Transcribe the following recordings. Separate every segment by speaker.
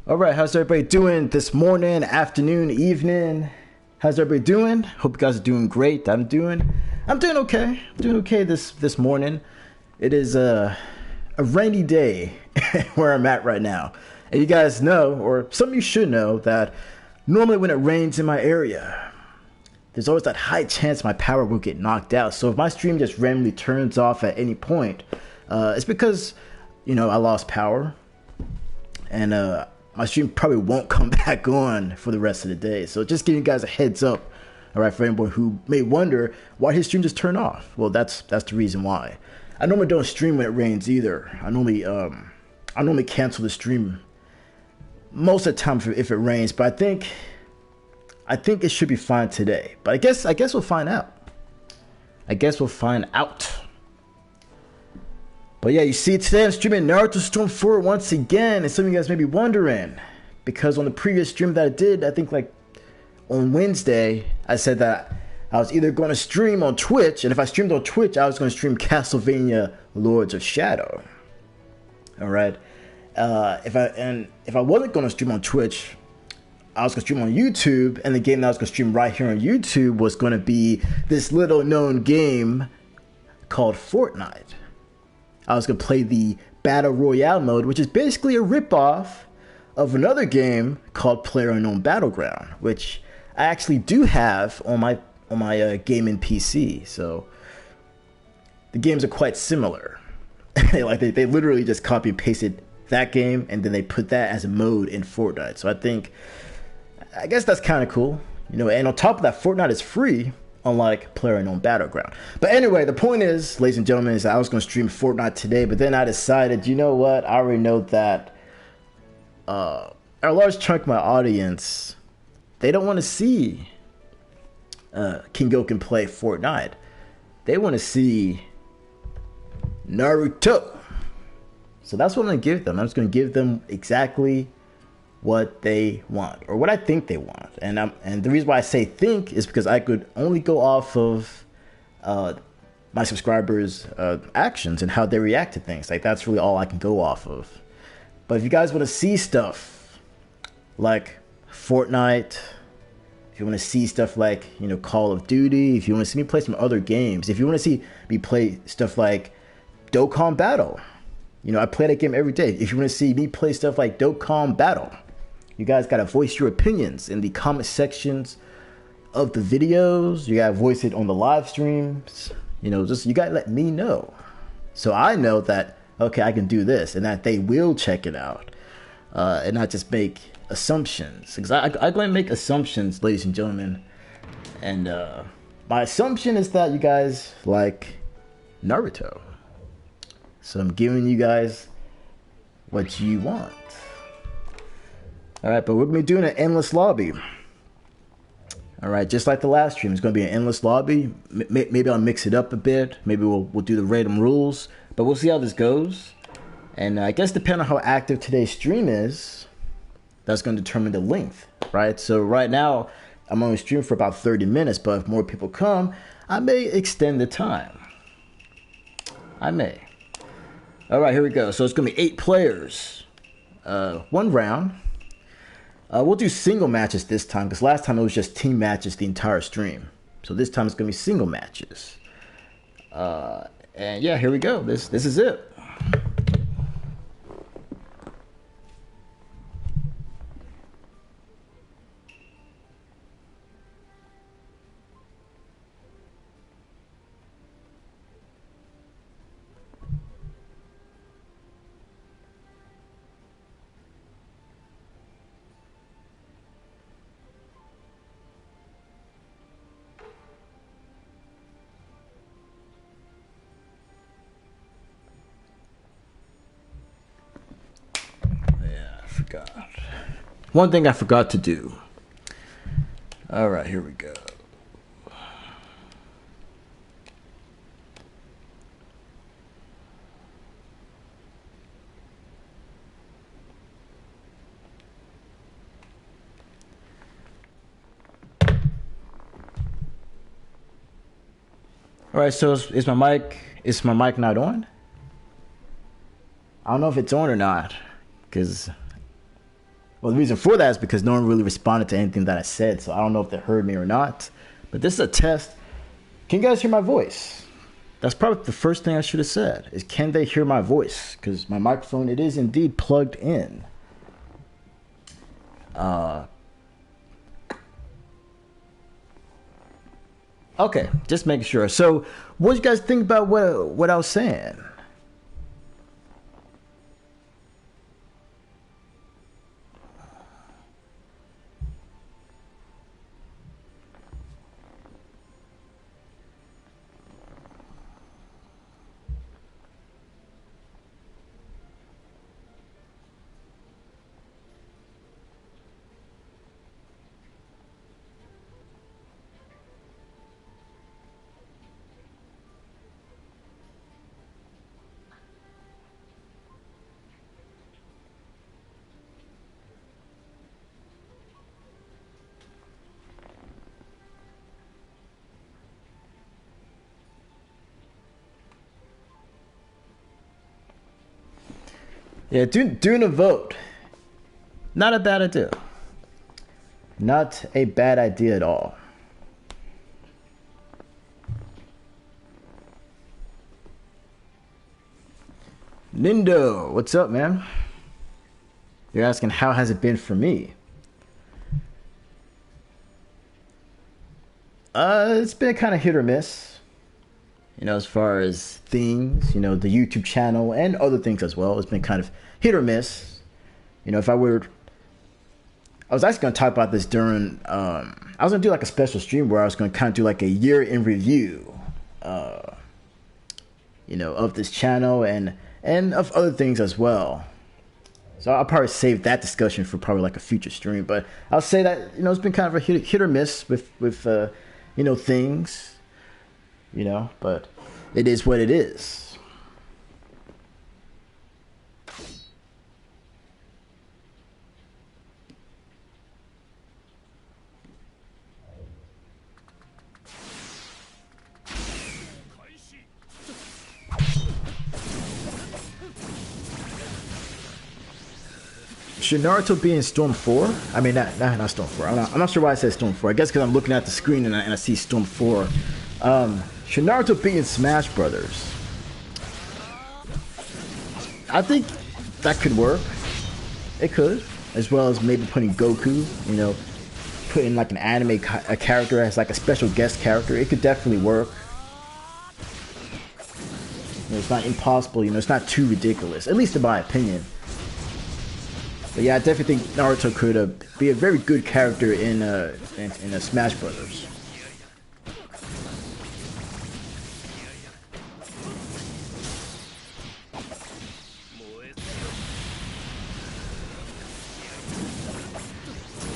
Speaker 1: All right, how's everybody doing this morning, afternoon, evening? How's everybody doing? Hope you guys are doing great. I'm doing okay. I'm doing okay this morning. It is a rainy day where I'm at right now. And you guys know, or some of you should know, that normally when it rains in my area, there's always that high chance my power will get knocked out. So if my stream just randomly turns off at any point, it's because, I lost power. And my stream probably won't come back on for the rest of the day. So just giving you guys a heads up, all right, for anyone who may wonder why his stream just turned off. Well, that's the reason why. I normally don't stream when it rains either. I normally cancel the stream most of the time if it rains. But I think it should be fine today. But I guess we'll find out. I guess we'll find out. But yeah, you see, today I'm streaming Naruto Storm 4 once again, and some of you guys may be wondering, because on the previous stream that I did, I think like on Wednesday, I said that I was either going to stream on Twitch, and if I streamed on Twitch, I was going to stream Castlevania Lords of Shadow. All right, if I wasn't going to stream on Twitch, I was going to stream on YouTube, and the game that I was going to stream right here on YouTube was going to be this little known game called Fortnite. I was going to play the Battle Royale mode, which is basically a ripoff of another game called PlayerUnknown Battleground, which I actually do have on my gaming PC. So the games are quite similar. they literally just copy and pasted that game, and then they put that as a mode in Fortnite. So I guess that's kind of cool. And on top of that, Fortnite is free, unlike PlayerUnknown Battleground. But anyway, the point is, ladies and gentlemen, is that I was going to stream Fortnite today, but then I decided, you know what? I already know that a large chunk of my audience, they don't want to see Kinggoken play Fortnite. They want to see Naruto. So that's what I'm going to give them. I'm just going to give them exactly what they want, or what I think they want. And the reason why I say think is because I could only go off of my subscribers' actions and how they react to things. Like, that's really all I can go off of. But if you guys want to see stuff like Fortnite, if you want to see stuff like, Call of Duty, if you want to see me play some other games, if you want to see me play stuff like Dokkan Battle, I play that game every day. If you want to see me play stuff like Dokkan Battle, you guys got to voice your opinions in the comment sections of the videos. You got to voice it on the live streams. You got to let me know. So I know that, okay, I can do this, and that they will check it out, and not just make assumptions. Because I'm going to make assumptions, ladies and gentlemen. And my assumption is that you guys like Naruto. So I'm giving you guys what you want. All right, but we're going to be doing an endless lobby. All right, just like the last stream, it's going to be an endless lobby. Maybe I'll mix it up a bit. Maybe we'll do the random rules. But we'll see how this goes. And I guess depending on how active today's stream is, that's going to determine the length, right? So right now, I'm only streaming for about 30 minutes. But if more people come, I may extend the time. I may. All right, here we go. So it's going to be 8 players. One round. We'll do single matches this time, because last time it was just team matches the entire stream. So this time it's going to be single matches. And yeah, here we go. This is it. One thing I forgot to do. All right, here we go. All right, so is my mic not on? I don't know if it's on or not, because Well, the reason for that is because no one really responded to anything that I said, so I don't know if they heard me or not. But this is a test. Can you guys hear my voice? That's probably the first thing I should have said, is can they hear my voice? Because my microphone, it is indeed plugged in. Okay, just making sure. So, what do you guys think about what I was saying? Yeah, doing a vote. Not a bad idea. Not a bad idea at all. Nindo, what's up, man? You're asking how has it been for me? It's been kind of hit or miss. You know, as far as things, you know, the YouTube channel and other things as well. It's been kind of hit or miss. You know, I was actually going to talk about this during, I was going to do like a special stream where I was going to kind of do like a year in review, you know, of this channel and of other things as well. So I'll probably save that discussion for probably like a future stream. But I'll say that, you know, it's been kind of a hit or miss with you know, things. You know, but it is what it is. Should Naruto be in Storm 4? I mean, not Storm 4. I'm not sure why I said Storm 4. I guess because I'm looking at the screen and I see Storm 4. Should Naruto be in Smash Brothers? I think that could work. It could, as well as maybe putting Goku. You know, putting like an anime a character as like a special guest character. It could definitely work. You know, it's not impossible. You know, it's not too ridiculous, at least in my opinion. But yeah, I definitely think Naruto could be a very good character in a Smash Brothers.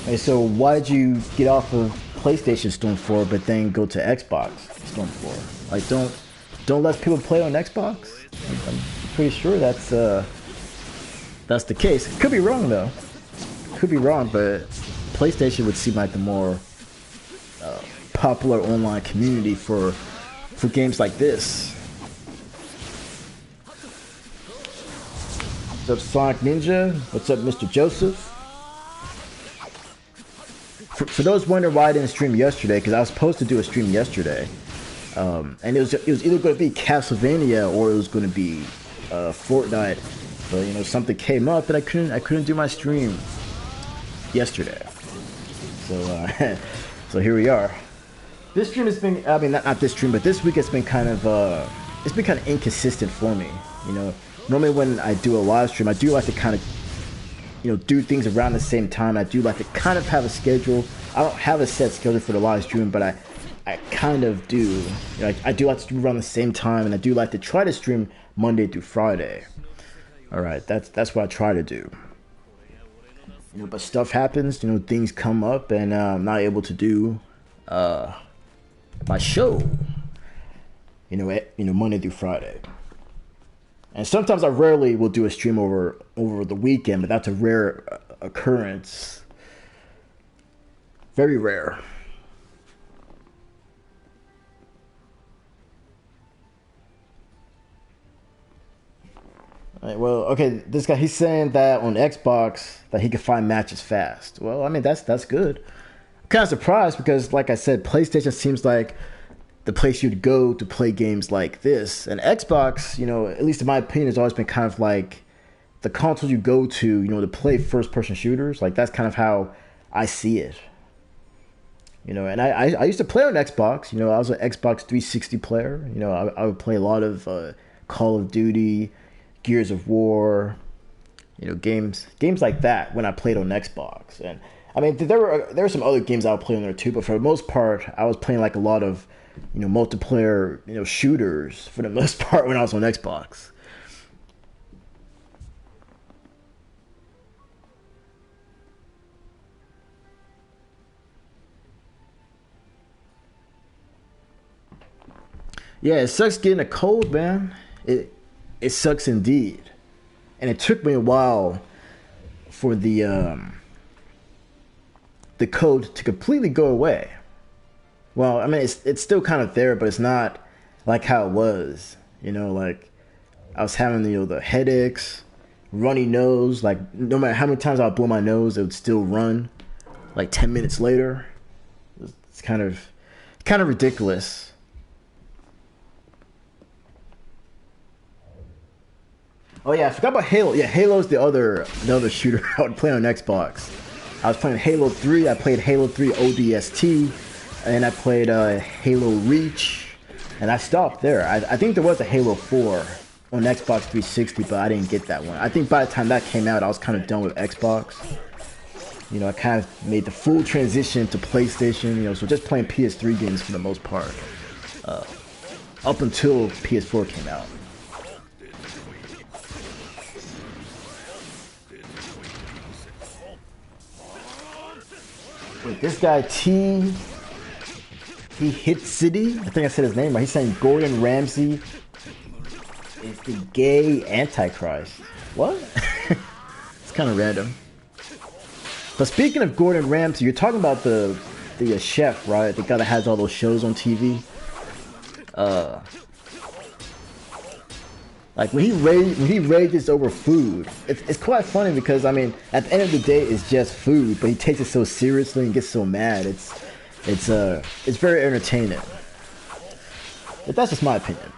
Speaker 1: Hey, so why did you get off of PlayStation Storm 4 but then go to Xbox Storm 4? Like, don't let people play on Xbox? I'm pretty sure that's the case. Could be wrong though. Could be wrong, but PlayStation would seem like the more popular online community for games like this. What's up, Sonic Ninja? What's up, Mr. Joseph? For those wondering why I didn't stream yesterday, because I was supposed to do a stream yesterday, and it was either going to be Castlevania or it was going to be Fortnite, but you know, something came up and I couldn't do my stream yesterday. So so here we are. This stream has been, I mean, not this stream, but this week it's been kind of inconsistent for me. You know, normally when I do a live stream, I do like to kind of, you know, do things around the same time. I do like to kind of have a schedule. I don't have a set schedule for the live stream, but I kind of do. You know, I do like to stream around the same time, and I do like to try to stream Monday through Friday. All right, that's what I try to do. You know, but stuff happens. You know, things come up, and I'm not able to do my show. You know, Monday through Friday. And sometimes I rarely will do a stream over the weekend, but that's a rare occurrence. Very rare. Right, well, okay, this guy he's saying that on Xbox that he can find matches fast. Well, I mean that's good. I'm kind of surprised because, like I said, PlayStation seems like the place you'd go to play games like this, and Xbox, at least in my opinion, has always been kind of like the console you go to, to play first-person shooters. Like that's kind of how I see it. And I used to play on Xbox. I was an Xbox 360 player. I would play a lot of Call of Duty, Gears of War, games like that when I played on Xbox. And I mean, there were some other games I would play on there too, but for the most part, I was playing like a lot of multiplayer shooters for the most part when I was on Xbox. Yeah, it sucks getting a cold, man. It sucks indeed, and it took me a while for the code to completely go away. Well, I mean, it's still kind of there, but it's not like how it was. Like I was having the headaches, runny nose. Like no matter how many times I would blow my nose, it would still run. Like 10 minutes later, it's kind of ridiculous. Oh yeah, I forgot about Halo. Yeah, Halo's the other shooter I would play on Xbox. I was playing Halo 3. I played Halo 3 ODST, and I played Halo Reach, and I stopped there. I think there was a Halo 4 on Xbox 360, but I didn't get that one. I think by the time that came out, I was kind of done with Xbox. I kind of made the full transition to PlayStation. So just playing PS3 games for the most part, up until PS4 came out. Wait, this guy he hit City. I think I said his name right. He's saying Gordon Ramsay is the gay Antichrist. What? It's kind of random. But speaking of Gordon Ramsay, you're talking about the chef, right? The guy that has all those shows on TV. Like when he rages over food, it's quite funny because I mean at the end of the day it's just food, but he takes it so seriously and gets so mad. It's very entertaining. But that's just my opinion.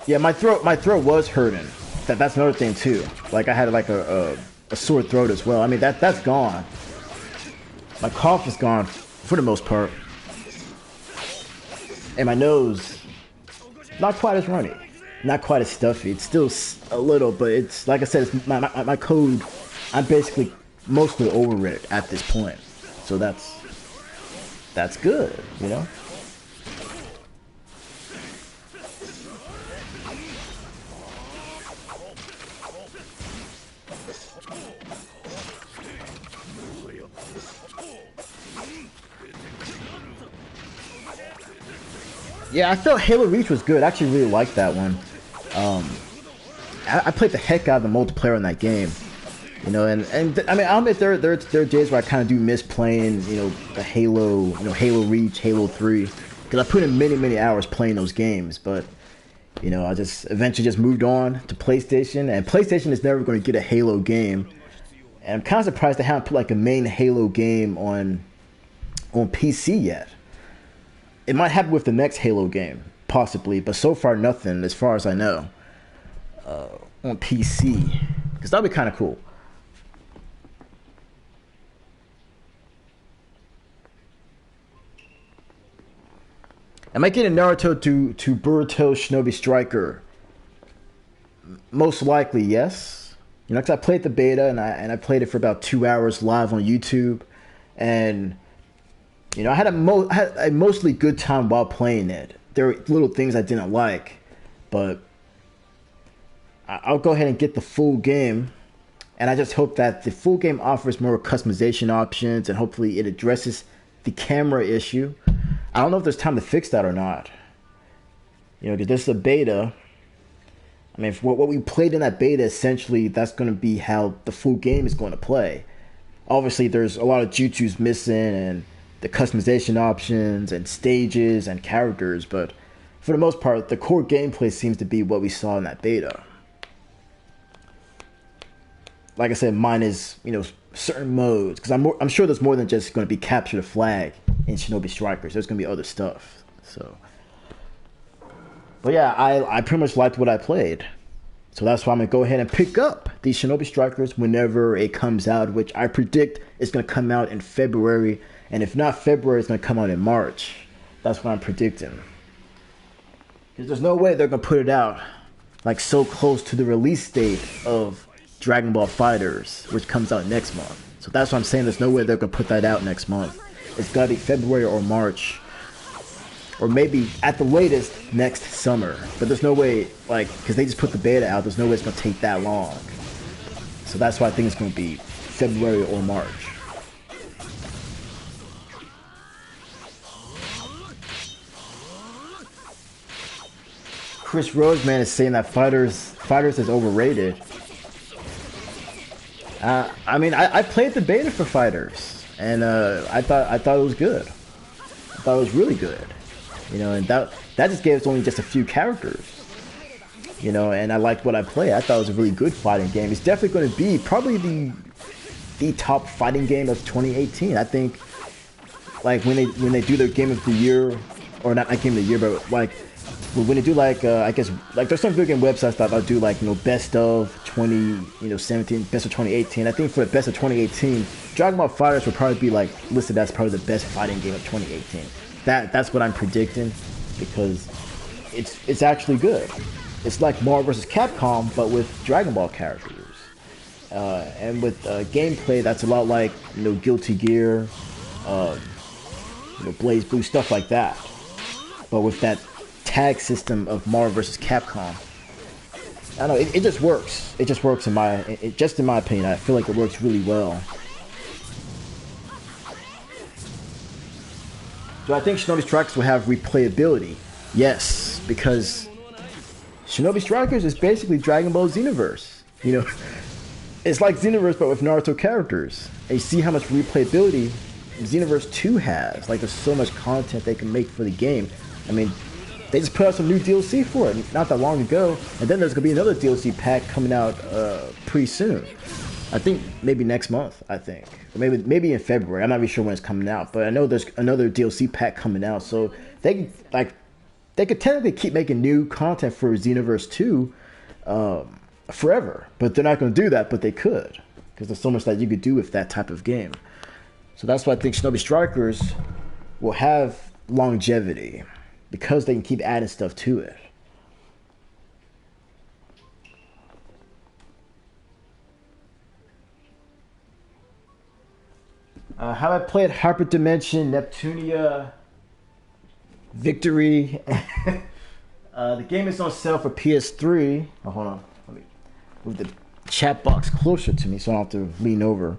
Speaker 1: Yeah, my throat was hurting. That's another thing too. Like I had like a sore throat as well. I mean that's gone. My cough is gone for the most part. And my nose, not quite as runny. Not quite as stuffy. It's still a little, but it's, like I said, it's my code, I'm basically mostly over it at this point. So that's good. Yeah, I felt Halo Reach was good. I actually really liked that one. I played the heck out of the multiplayer in that game. And I mean, I'll admit there are days where I kind of do miss playing, the Halo, Halo Reach, Halo 3, because I put in many hours playing those games. But I just eventually just moved on to PlayStation, and PlayStation is never going to get a Halo game. And I'm kind of surprised they haven't put like a main Halo game on PC yet. It might happen with the next Halo game, possibly, but so far nothing, as far as I know, on PC, because that'd be kind of cool. Am I getting Naruto to Boruto Shinobi Striker? Most likely, yes. Because I played the beta and I played it for about 2 hours live on YouTube, and I had a mostly good time while playing it. There were little things I didn't like, but I'll go ahead and get the full game, and I just hope that the full game offers more customization options, and hopefully it addresses the camera issue. I don't know if there's time to fix that or not. Because this is a beta. I mean, what we played in that beta, essentially, that's going to be how the full game is going to play. Obviously, there's a lot of jutsus missing, and the customization options and stages and characters, but for the most part, the core gameplay seems to be what we saw in that beta. Like I said, mine is, certain modes, because I'm sure there's more than just going to be capture the flag in Shinobi Strikers. There's going to be other stuff. So, but yeah, I pretty much liked what I played. So that's why I'm going to go ahead and pick up the Shinobi Strikers whenever it comes out, which I predict is going to come out in February. And if not February, it's going to come out in March. That's what I'm predicting. Because there's no way they're going to put it out like so close to the release date of Dragon Ball FighterZ, which comes out next month. So that's what I'm saying. There's no way they're going to put that out next month. It's got to be February or March. Or maybe at the latest next summer. But there's no way, because they just put the beta out, there's no way it's going to take that long. So that's why I think it's going to be February or March. Chris Roseman is saying that FighterZ is overrated. I played the beta for FighterZ, and I thought it was good. I thought it was really good. And that just gave us only just a few characters. And I liked what I played. I thought it was a really good fighting game. It's definitely going to be probably the top fighting game of 2018. I think, when they do their game of the year, or not game of the year, but when they do I guess there's some video game websites that I'll do best of 2017, best of 2018. I think for the best of 2018, Dragon Ball FighterZ would probably be listed as probably the best fighting game of 2018. That's what I'm predicting, because it's actually good. It's like Marvel vs. Capcom, but with Dragon Ball characters, and with gameplay that's a lot like Guilty Gear, Blaze Blue, stuff like that, but with that tag system of Marvel vs. Capcom. I don't know, it just works. It just works in my opinion. I feel like it works really well. Do I think Shinobi Strikers will have replayability? Yes, because Shinobi Strikers is basically Dragon Ball Xenoverse. It's like Xenoverse but with Naruto characters. And you see how much replayability Xenoverse 2 has. There's so much content they can make for the game. They just put out some new DLC for it not that long ago, and then there's gonna be another DLC pack coming out pretty soon. I think maybe next month. Or maybe in February. I'm not really sure when it's coming out, but I know there's another DLC pack coming out, so they could technically keep making new content for Xenoverse 2 forever. But they're not going to do that, but they could, because there's so much that you could do with that type of game. So that's why I think Shinobi Strikers will have longevity, because they can keep adding stuff to it. Have I played Hyperdimension Neptunia Victory? The game is on sale for PS3. Oh, hold on. Let me move the chat box closer to me so I don't have to lean over.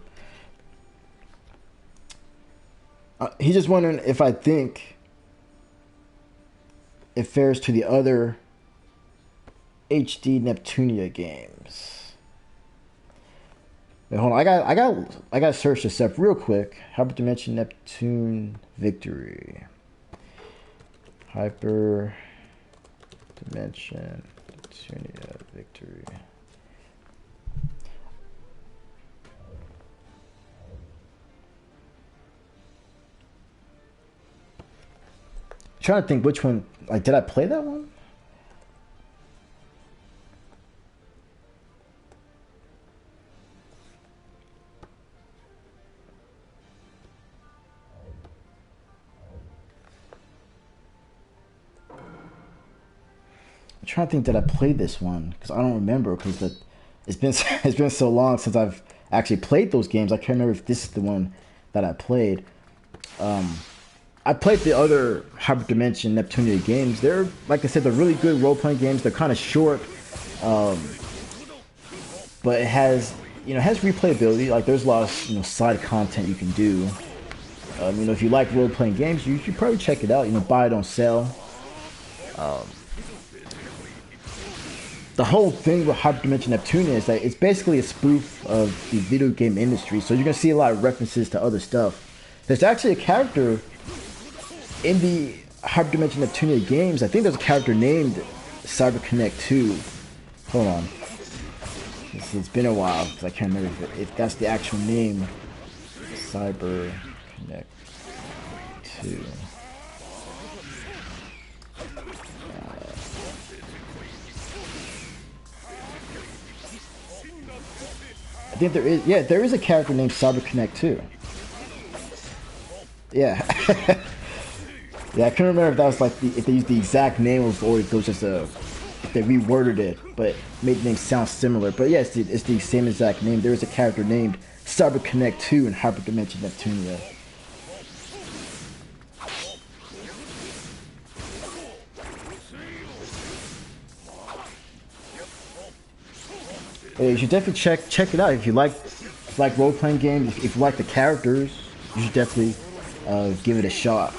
Speaker 1: He's just wondering if I think it fares to the other HD Neptunia games. Wait, hold on. I got to search this up real quick. Hyperdimension Neptune Victory. Hyperdimension Neptunia Victory. I'm trying to think which one. Did I play that one? I'm trying to think, did I play this one? Because I don't remember, because it's been so long since I've actually played those games. I can't remember if this is the one that I played. I played the other Hyperdimension Neptunia games. They're, like I said, they're really good role-playing games. They're kind of short, but it has replayability. There's a lot of side content you can do. If you like role-playing games, you should probably check it out. Buy it on sale. The whole thing with Hyperdimension Neptunia is that it's basically a spoof of the video game industry. So you're gonna see a lot of references to other stuff. There's actually a character in the Hyperdimension Neptunia games. I think there's a character named CyberConnect 2. Hold on. It's been a while because I can't remember if that's the actual name. CyberConnect 2. I think there is, yeah, there is a character named CyberConnect 2. Yeah. Yeah, I couldn't remember if that was like if they used the exact name or if it was just if they reworded it, but made the name sound similar. But yeah, it's the same exact name. There is a character named CyberConnect 2 in Hyperdimension Neptunia. Hey, you should definitely check it out if you like role playing games. If you like the characters, you should definitely give it a shot.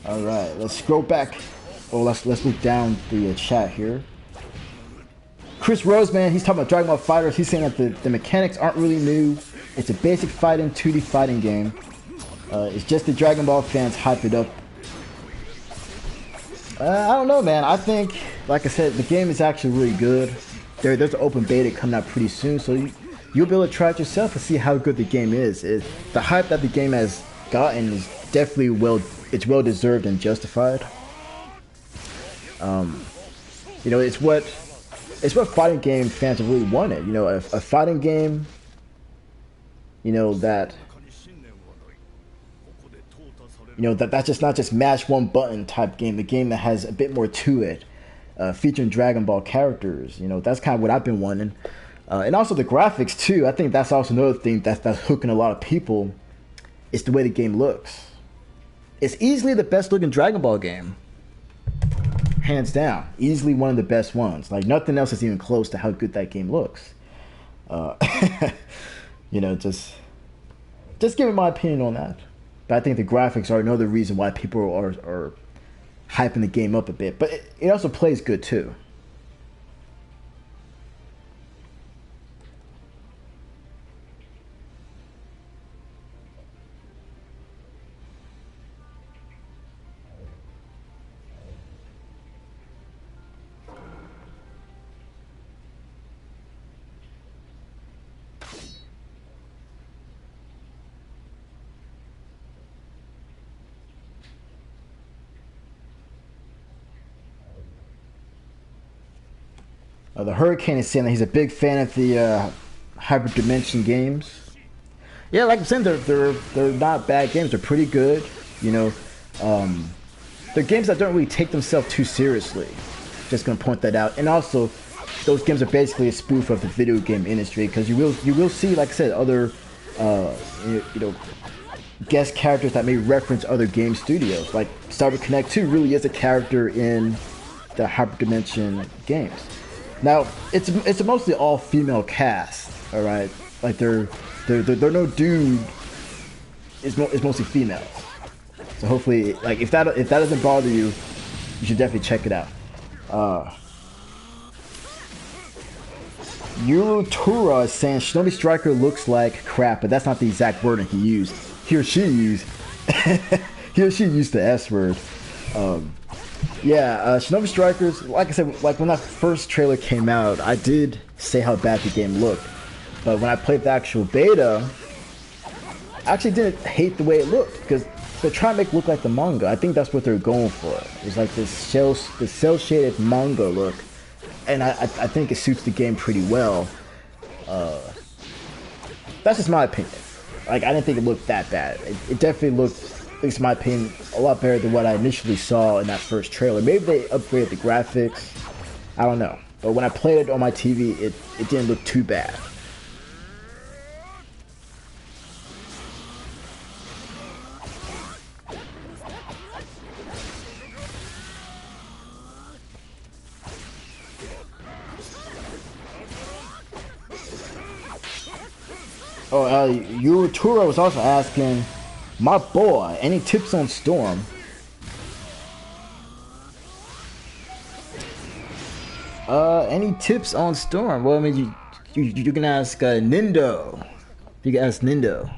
Speaker 1: All right, let's scroll back. Oh, let's look down the chat here. Chris Rose, man, he's talking about Dragon Ball FighterZ. He's saying that the mechanics aren't really new. It's a basic fighting 2D fighting game. It's just the Dragon Ball fans hype it up. I don't know, man. I think, like I said, the game is actually really good. There's an open beta coming out pretty soon, so you'll be able to try it yourself and see how good the game is. The hype that the game has gotten is definitely well deserved and justified. You know, it's what fighting game fans have really wanted. You know, a fighting game, you know, that. You know, that's just not just mash one button type game. The game that has a bit more to it, featuring Dragon Ball characters. You know, that's kind of what I've been wanting. And also the graphics too. I think that's also another thing that's hooking a lot of people. It's the way the game looks. It's easily the best looking Dragon Ball game. Hands down. Easily one of the best ones. Like nothing else is even close to how good that game looks. You know, just giving my opinion on that. But I think the graphics are another reason why people are hyping the game up a bit. But it also plays good too. The Hurricane is saying that he's a big fan of the Hyperdimension games. Yeah, like I'm saying, they're not bad games. They're pretty good. You know, they're games that don't really take themselves too seriously. Just gonna point that out. And also, those games are basically a spoof of the video game industry because you will see, like I said, other you know, guest characters that may reference other game studios. Like CyberConnect 2 really is a character in the Hyperdimension games. Now, it's a mostly all female cast, all right. Like they're no dude. It's mostly female. So hopefully, like if that doesn't bother you, you should definitely check it out. Yurutura is saying Shinobi Striker looks like crap, but that's not the exact wording he used. He or she used the S word. Yeah, Shinobi Strikers, like I said, like when that first trailer came out, I did say how bad the game looked. But when I played the actual beta, I actually didn't hate the way it looked because they're trying to make it look like the manga. I think that's what they're going for. It's like this cel-shaded manga look, and I think it suits the game pretty well. That's just my opinion. Like I didn't think it looked that bad. It definitely looked, at least in my opinion, a lot better than what I initially saw in that first trailer. Maybe they upgraded the graphics. I don't know. But when I played it on my TV, it didn't look too bad. Oh, Yurutura was also asking, my boy, any tips on Storm? Any tips on Storm? Well, I mean, you can ask Nindo. You can ask Nindo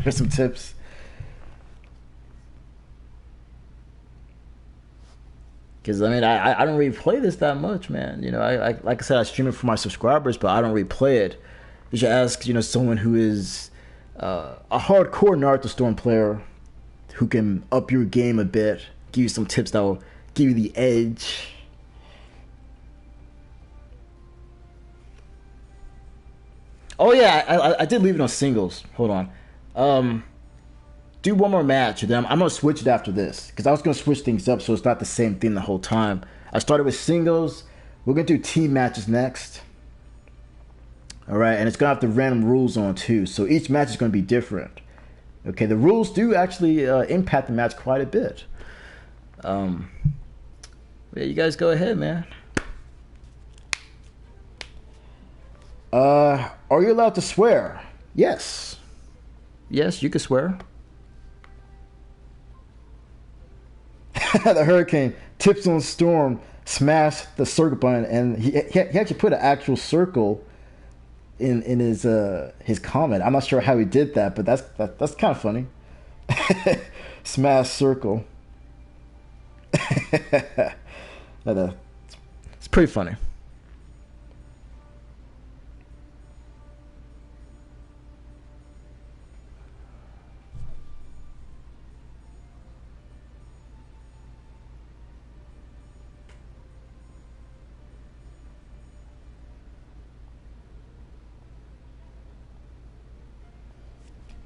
Speaker 1: for some tips. Because I mean, I don't really play this that much, man. You know, I like I said, I stream it for my subscribers, but I don't really play it. You should ask, you know, someone who is a hardcore Naruto Storm player who can up your game a bit, give you some tips that will give you the edge. Oh yeah, I did leave it on singles. Hold on. Do one more match, and then I'm gonna switch it after this because I was gonna switch things up so it's not the same thing the whole time. I started with singles. We're gonna do team matches next. All right, and it's gonna have the random rules on too, so each match is gonna be different. Okay, the rules do actually impact the match quite a bit. Yeah, you guys go ahead, man. Are you allowed to swear? Yes. Yes, you can swear. The Hurricane tips on Storm, smash the circle button, and he actually put an actual circle in his comment. I'm not sure how he did that, but that's kind of funny. Smash circle. It's pretty funny.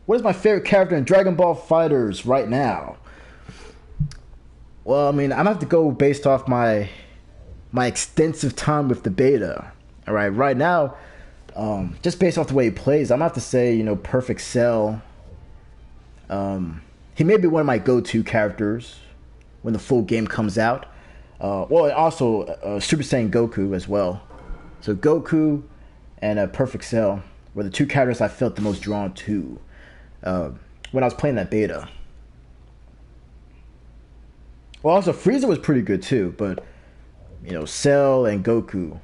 Speaker 1: What is my favorite character in Dragon Ball Fighters right now? Well, I mean, I'm gonna have to go based off my extensive time with the beta. All right, right now, just based off the way he plays, I'm gonna have to say, you know, Perfect Cell. He may be one of my go-to characters when the full game comes out. Well, also Super Saiyan Goku as well. So Goku and Perfect Cell were the two characters I felt the most drawn to when I was playing that beta. Well, also Frieza was pretty good too, but you know, Cell and Goku.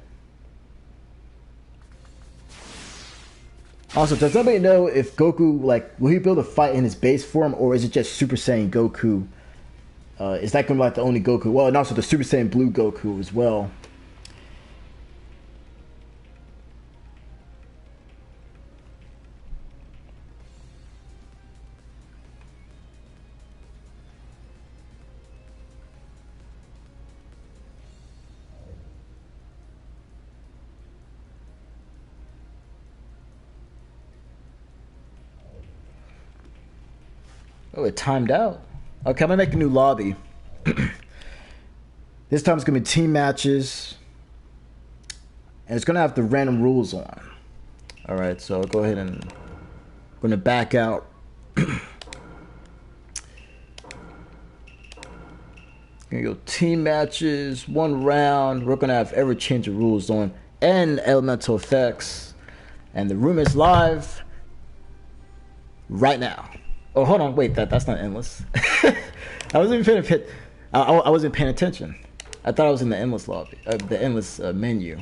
Speaker 1: Also, does anybody know if Goku, like, will he be able to fight in his base form, or is it just Super Saiyan Goku? Is that going to be like the only Goku? Well, and also the Super Saiyan Blue Goku as well. Oh, it timed out. Okay, I'm gonna make a new lobby. This time it's gonna be team matches, and it's gonna have the random rules on. All right, so I'll go ahead and I'm gonna back out. Gonna go team matches, 1 round. We're gonna have ever-changing rules on and elemental effects, and the room is live right now. Oh, hold on, wait, that's not endless. I wasn't paying attention. I thought I was in the endless lobby, the endless menu.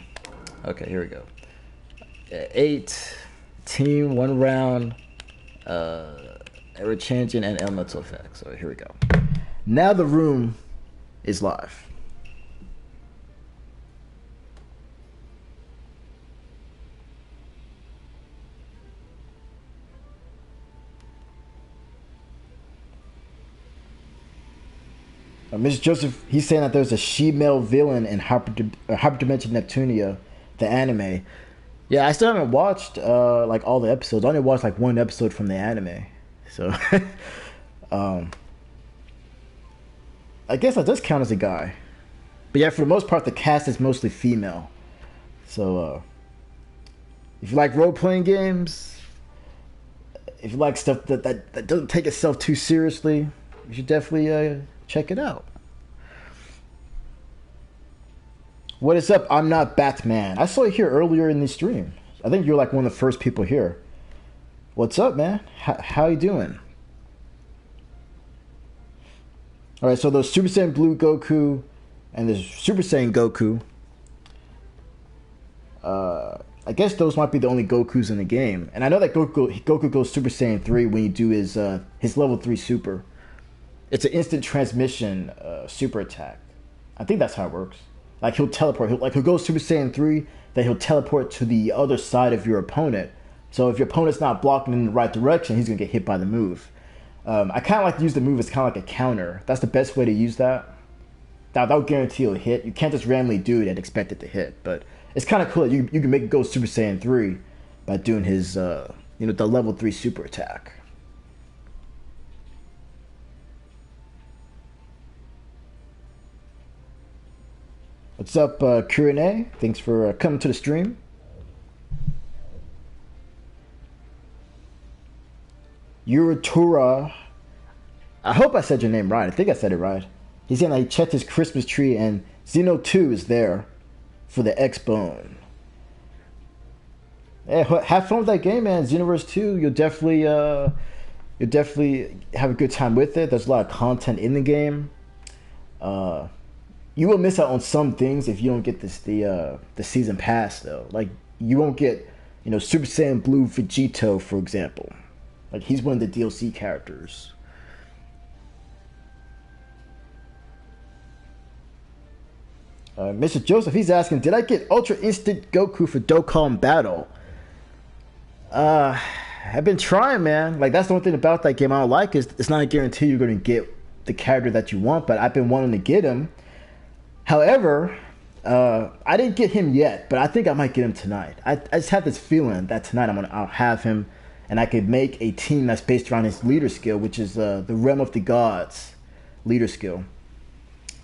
Speaker 1: Okay, here we go. 8 team, 1 round, ever changing and elemental effects. So here we go. Now the room is live. Mr. Joseph, he's saying that there's a she-male villain in Hyperdimension Neptunia, the anime. Yeah, I still haven't watched like all the episodes. I only watched like 1 episode from the anime. So, I guess that does count as a guy. But yeah, for the most part, the cast is mostly female. So, if you like role-playing games, if you like stuff that doesn't take itself too seriously, you should definitely check it out. What is up? I'm not Batman. I saw you here earlier in the stream. I think you're like one of the first people here. What's up, man? How you doing? All right, so there's Super Saiyan Blue Goku and there's Super Saiyan Goku. I guess those might be the only Gokus in the game. And I know that Goku goes Super Saiyan 3 when you do his level 3 super. It's an instant transmission super attack. I think that's how it works. Like he'll teleport. He'll go Super Saiyan 3, then he'll teleport to the other side of your opponent. So if your opponent's not blocking in the right direction, he's gonna get hit by the move. I kind of like to use the move as kind of like a counter. That's the best way to use that. That'll guarantee it'll hit. You can't just randomly do it and expect it to hit. But it's kind of cool. You can make it go Super Saiyan 3 by doing his, the level 3 super attack. What's up, Kurine? Thanks for coming to the stream. Yuratura. I hope I said your name right. I think I said it right. He's saying that he checked his Christmas tree and Xeno 2 is there for the X-Bone. Hey, have fun with that game, man. Xenoverse 2, you'll definitely have a good time with it. There's a lot of content in the game. You will miss out on some things if you don't get the season pass though. Like you won't get, Super Saiyan Blue Vegito, for example. Like he's one of the DLC characters. Mr. Joseph, he's asking, did I get Ultra Instant Goku for Dokkan Battle? I've been trying, man. Like that's the one thing about that game I don't like is it's not a guarantee you're going to get the character that you want, but I've been wanting to get him. However, I didn't get him yet, but I think I might get him tonight. I just have this feeling that tonight I'll have him, and I could make a team that's based around his leader skill, which is the Realm of the Gods leader skill.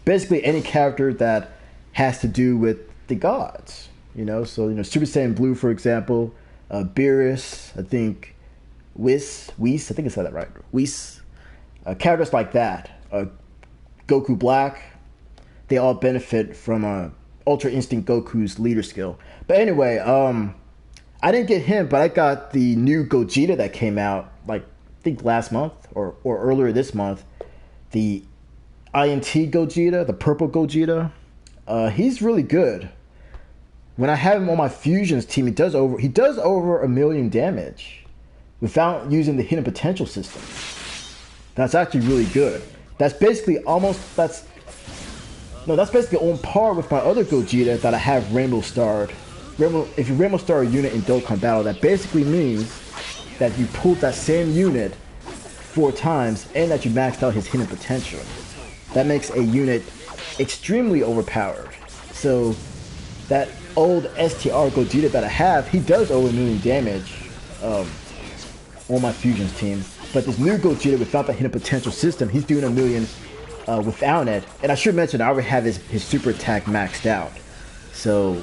Speaker 1: Basically, any character that has to do with the gods, so Super Saiyan Blue, for example, Beerus, I think Whis, I think I said that right, Whis, characters like that, Goku Black, they all benefit from Ultra Instinct Goku's leader skill. But anyway, I didn't get him, but I got the new Gogeta that came out, like I think last month or earlier this month, the INT Gogeta, the purple Gogeta. He's really good. When I have him on my fusions team, he does over 1 million damage without using the hidden potential system. That's actually really good. That's basically that's basically on par with my other Gogeta that I have Rainbow Starred. If you Rainbow Star a unit in Dokkan Battle, that basically means that you pulled that same unit 4 times and that you maxed out his hidden potential. That makes a unit extremely overpowered. So that old STR Gogeta that I have, he does over 1 million damage on my fusions team. But this new Gogeta without the hidden potential system, he's doing 1 million without it. And I should mention I already have his super attack maxed out. So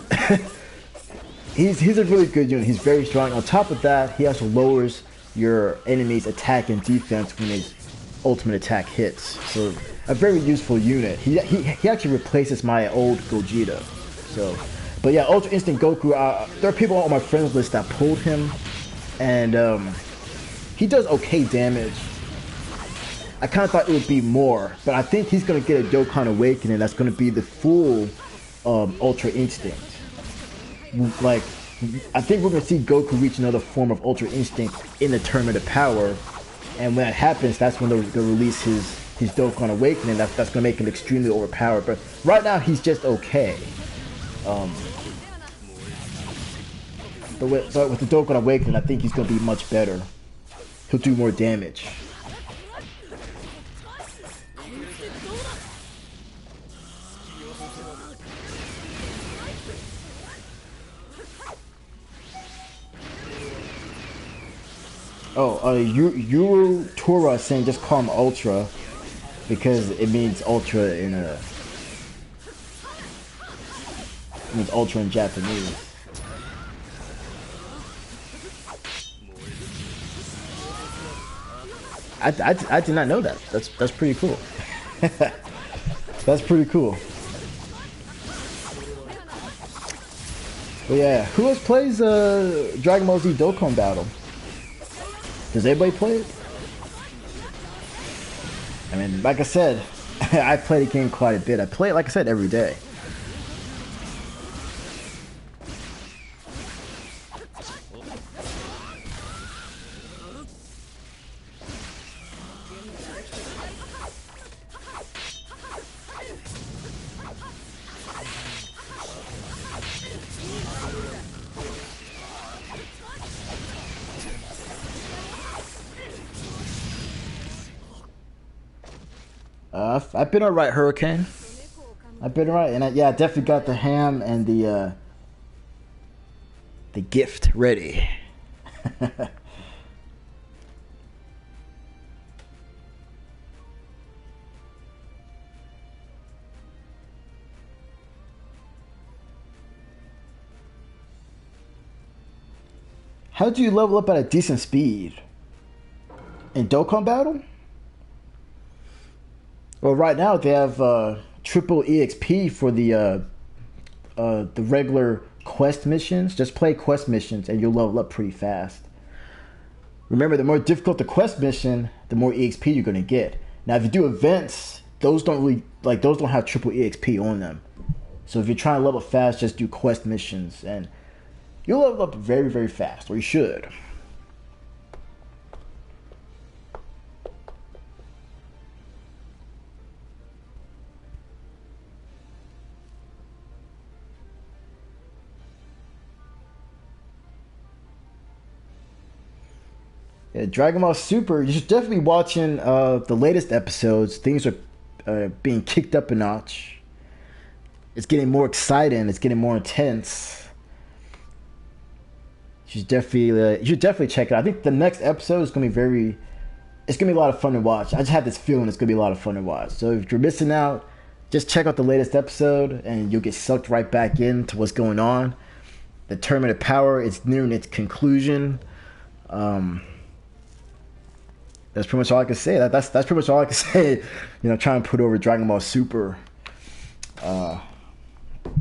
Speaker 1: he's a really good unit. He's very strong. On top of that, he also lowers your enemy's attack and defense when his ultimate attack hits. So a very useful unit. He actually replaces my old Gogeta. So, but yeah, Ultra Instinct Goku. There are people on my friends list that pulled him, and he does okay damage. I kind of thought it would be more, but I think he's gonna get a Dokkan Awakening that's gonna be the full Ultra Instinct. Like, I think we're gonna see Goku reach another form of Ultra Instinct in the Tournament of Power, and when that happens, that's when they'll release his Dokkan Awakening. That's gonna make him extremely overpowered. But right now, he's just okay. But with the Dokkan Awakening, I think he's gonna be much better. He'll do more damage. Oh, Yuru Tora saying just call him Ultra because it means Ultra it means Ultra in Japanese. I did not know that. That's pretty cool. That's pretty cool. But yeah, who else plays Dragon Ball Z Dokkan Battle? Does anybody play it? I mean, like I said, I play the game quite a bit. I play it, like I said, every day. I've been alright, Hurricane. I've been alright, and yeah, I definitely got the ham and the gift ready. How do you level up at a decent speed? In Dokkan Battle? Well, right now they have triple EXP for the regular quest missions. Just play quest missions and you'll level up pretty fast. Remember, the more difficult the quest mission, the more EXP you're gonna get. Now, if you do events, those don't have triple EXP on them. So if you're trying to level fast, just do quest missions and you'll level up very, very fast, or you should. Yeah, Dragon Ball Super, you should definitely be watching the latest episodes. Things are being kicked up a notch. It's getting more exciting. It's getting more intense. You should definitely check it out. I think the next episode is gonna be it's gonna be a lot of fun to watch. I just have this feeling it's gonna be a lot of fun to watch. So if you're missing out, just check out the latest episode and you'll get sucked right back into what's going on. The Tournament of Power is nearing its conclusion. That's pretty much all I can say. That's pretty much all I can say. Trying to put over Dragon Ball Super. I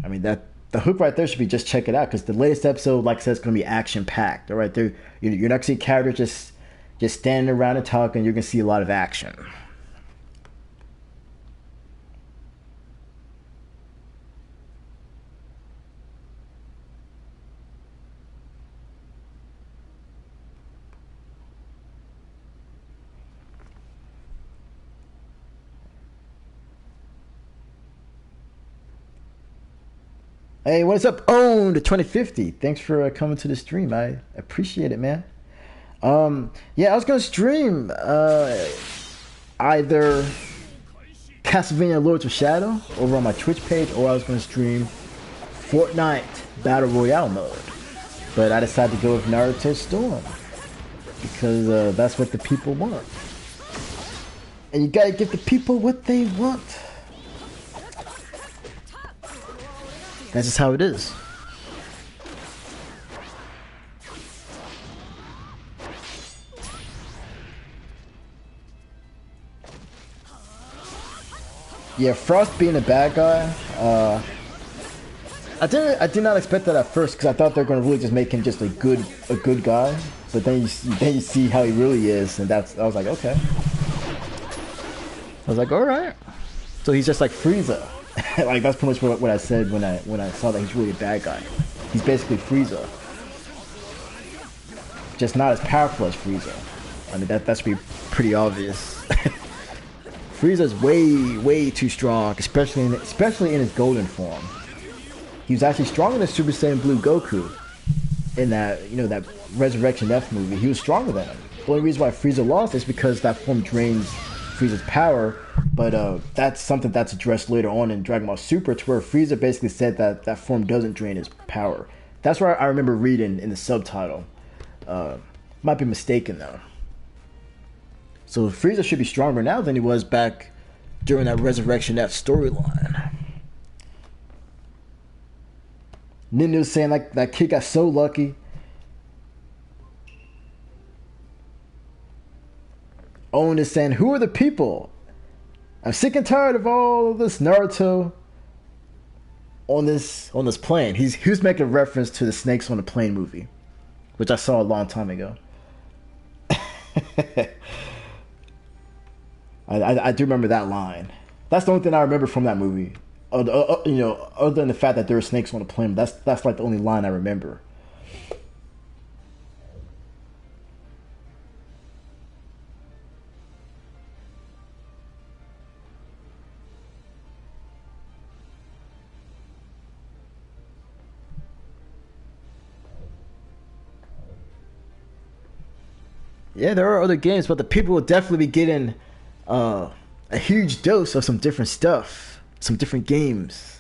Speaker 1: mean that. The hook right there should be just check it out because the latest episode, like I said, is going to be action packed. All right, there you're not going to see characters just standing around and talking. You're going to see a lot of action. Hey, what's up? Owned 2050. Thanks for coming to the stream. I appreciate it, man. Yeah, I was gonna stream either Castlevania Lords of Shadow over on my Twitch page, or I was gonna stream Fortnite Battle Royale mode. But I decided to go with Naruto Storm because that's what the people want, and you gotta give the people what they want. That's just how it is. Yeah, Frost being a bad guy. I did not expect that at first because I thought they were going to really just make him just a good guy. But then you see how he really is, and I was like, okay. I was like, all right. So he's just like Frieza. Like that's pretty much what I said when I saw that he's really a bad guy. He's basically Frieza, just not as powerful as Frieza. I mean that should be pretty obvious. Frieza's way too strong, especially in his golden form. He was actually stronger than Super Saiyan Blue Goku in that Resurrection F movie. He was stronger than him. The only reason why Frieza lost is because that form drains Frieza's power, but that's something that's addressed later on in Dragon Ball Super, to where Frieza basically said that form doesn't drain his power. That's where I remember reading in the subtitle. Might be mistaken though. So Frieza should be stronger now than he was back during that Resurrection F storyline. Ninja's saying like that kid got so lucky. Owen is saying, who are the people? I'm sick and tired of all of this Naruto on this plane. He was making a reference to the Snakes on the Plane movie, which I saw a long time ago. I do remember that line. That's the only thing I remember from that movie. Other than the fact that there were snakes on the plane, that's like the only line I remember. Yeah, there are other games, but the people will definitely be getting a huge dose of some different stuff, some different games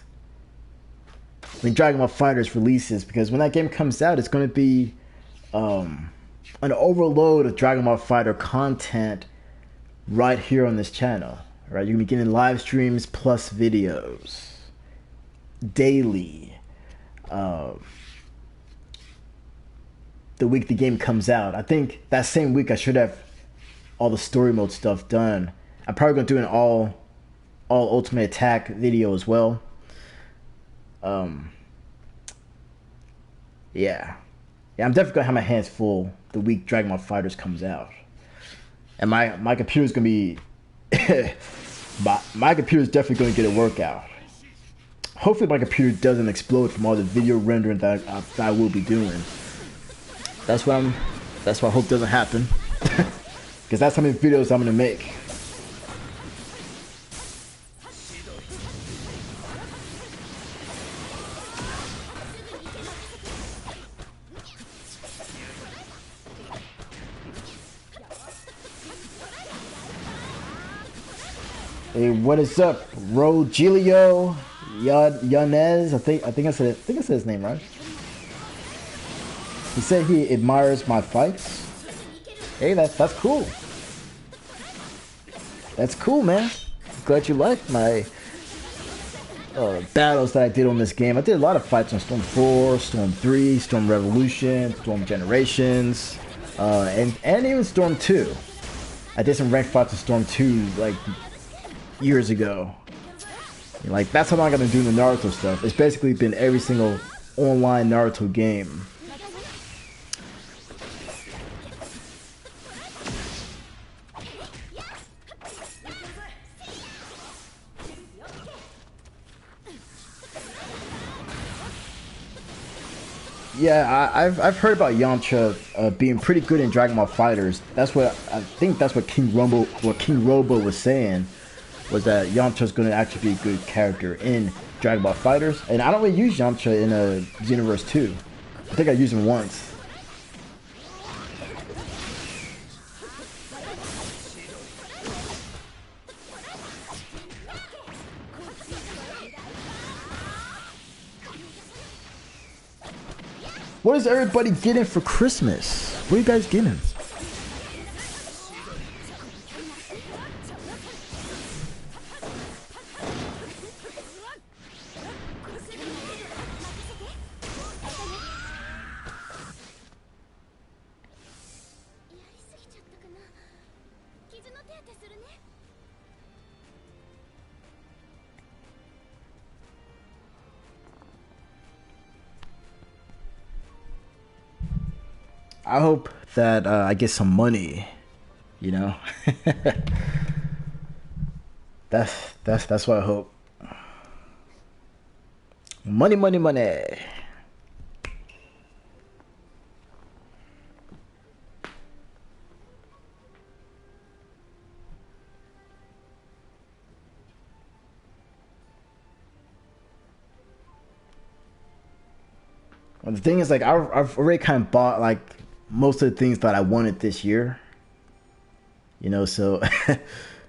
Speaker 1: when Dragon Ball FighterZ releases, because when that game comes out, it's going to be an overload of Dragon Ball Fighter content right here on this channel. Right, you're gonna be getting live streams plus videos daily. The week the game comes out, I think that same week I should have all the story mode stuff done. I'm probably gonna do an all Ultimate Attack video as well. Yeah, I'm definitely gonna have my hands full the week Dragon Ball FighterZ comes out, and my computer's gonna be my computer's definitely gonna get a workout. Hopefully my computer doesn't explode from all the video rendering that I will be doing. That's what I hope doesn't happen, because that's how many videos I'm gonna make. Hey, what is up, Rogelio Yanez? I think I said his name right. He said he admires my fights. Hey, that's cool. That's cool, man. Glad you like my battles that I did on this game. I did a lot of fights on Storm 4, Storm 3, Storm Revolution, Storm Generations, and even Storm 2. I did some ranked fights on Storm 2 like years ago. Like, that's how long I've been doing the Naruto stuff. It's basically been every single online Naruto game. Yeah, I've heard about Yamcha being pretty good in Dragon Ball FighterZ. That's what I think. That's what King Robo was saying, was that Yamcha's going to actually be a good character in Dragon Ball FighterZ. And I don't really use Yamcha in Xenoverse 2. I think I used him once. What is everybody getting for Christmas? What are you guys getting? I hope that I get some money, you know. that's what I hope. Money, money, money. Well, the thing is, like, I've already kind of bought like most of the things that I wanted this year, you know, so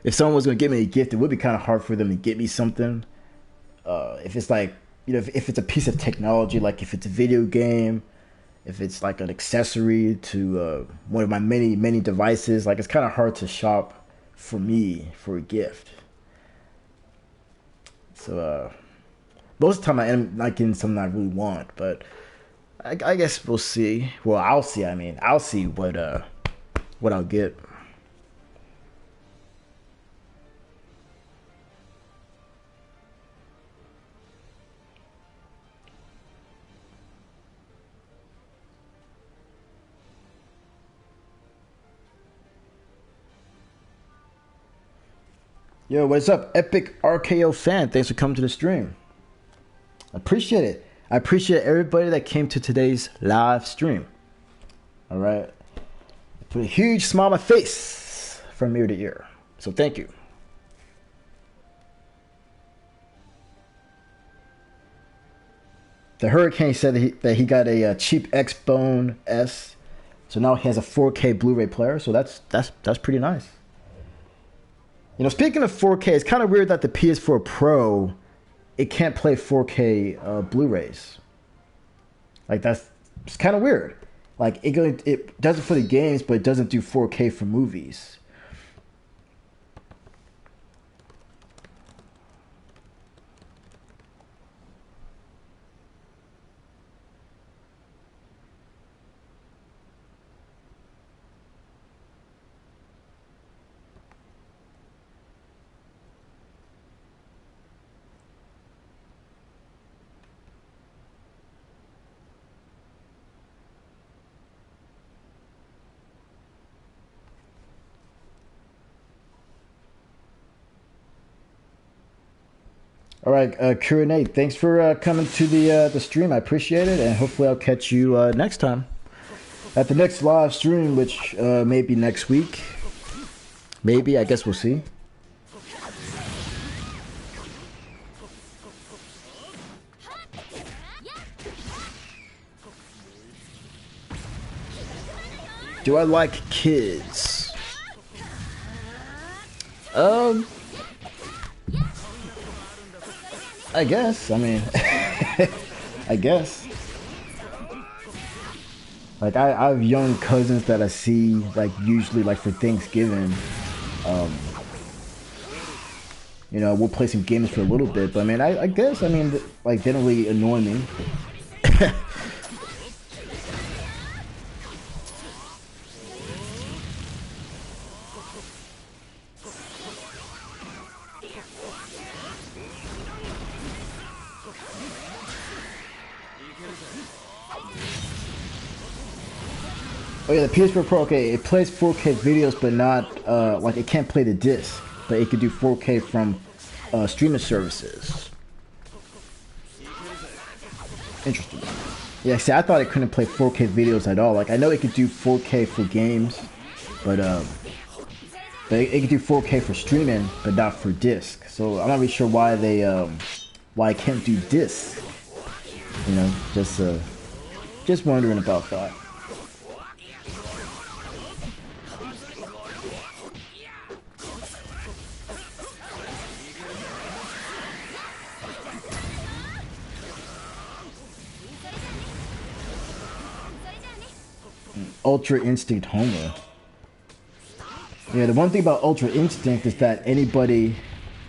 Speaker 1: if someone was going to give me a gift, it would be kind of hard for them to get me something. If it's like, you know, if it's a piece of technology, like if it's a video game, if it's like an accessory to one of my many devices, like it's kind of hard to shop for me for a gift. So most of the time I am not getting something I really want, but I guess we'll see. Well, I'll see. I mean, I'll see what I'll get. Yo, what's up, Epic RKO fan? Thanks for coming to the stream. Appreciate it. I appreciate everybody that came to today's live stream. All right. Put a huge smile on my face from ear to ear. So thank you. The Hurricane said that he got a cheap Xbone S. So now he has a 4K Blu-ray player. So that's pretty nice. Speaking of 4K, it's kind of weird that the PS4 Pro it can't play 4K Blu-rays. Like it's kind of weird. Like it does it for the games, but it doesn't do 4K for movies. All right, Kurenate, thanks for coming to the stream. I appreciate it, and hopefully I'll catch you next time at the next live stream, which may be next week. Maybe, I guess we'll see. Do I like kids? I guess. I mean, I guess. Like I have young cousins that I see like usually like for Thanksgiving. We'll play some games for a little bit, but I mean, I guess I mean like they don't really annoy me. Oh yeah, the PS4 Pro, okay, it plays 4K videos, but not, like, it can't play the disc, but it could do 4K from, streaming services. Interesting. Yeah, see, I thought it couldn't play 4K videos at all. Like, I know it could do 4K for games, but it could do 4K for streaming, but not for disc. So, I'm not really sure why why it can't do disc. Just wondering about that. Ultra Instinct Homer. Yeah, the one thing about Ultra Instinct is that anybody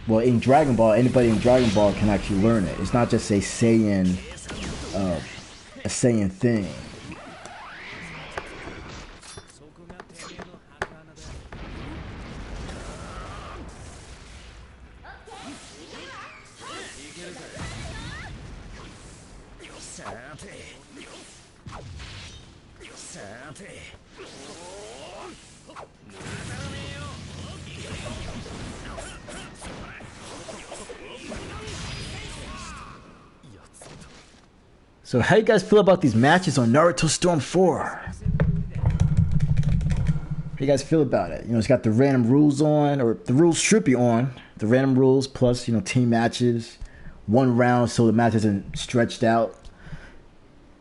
Speaker 1: in Dragon Ball can actually learn it. It's not just a Saiyan thing. So how you guys feel about these matches on Naruto Storm 4? How you guys feel about it? It's got the random rules on, or the rules should be on. The random rules plus, team matches. One round so the match isn't stretched out.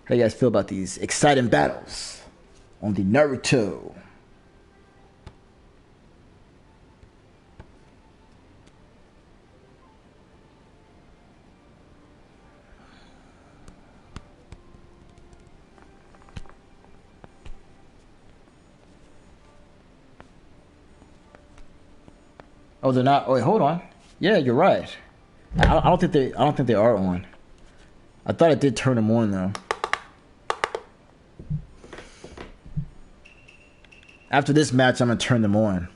Speaker 1: How you guys feel about these exciting battles on the Naruto? Oh, they're not. Oh, wait, hold on. Yeah, you're right. I don't think they are on. I thought I did turn them on though. After this match, I'm gonna turn them on.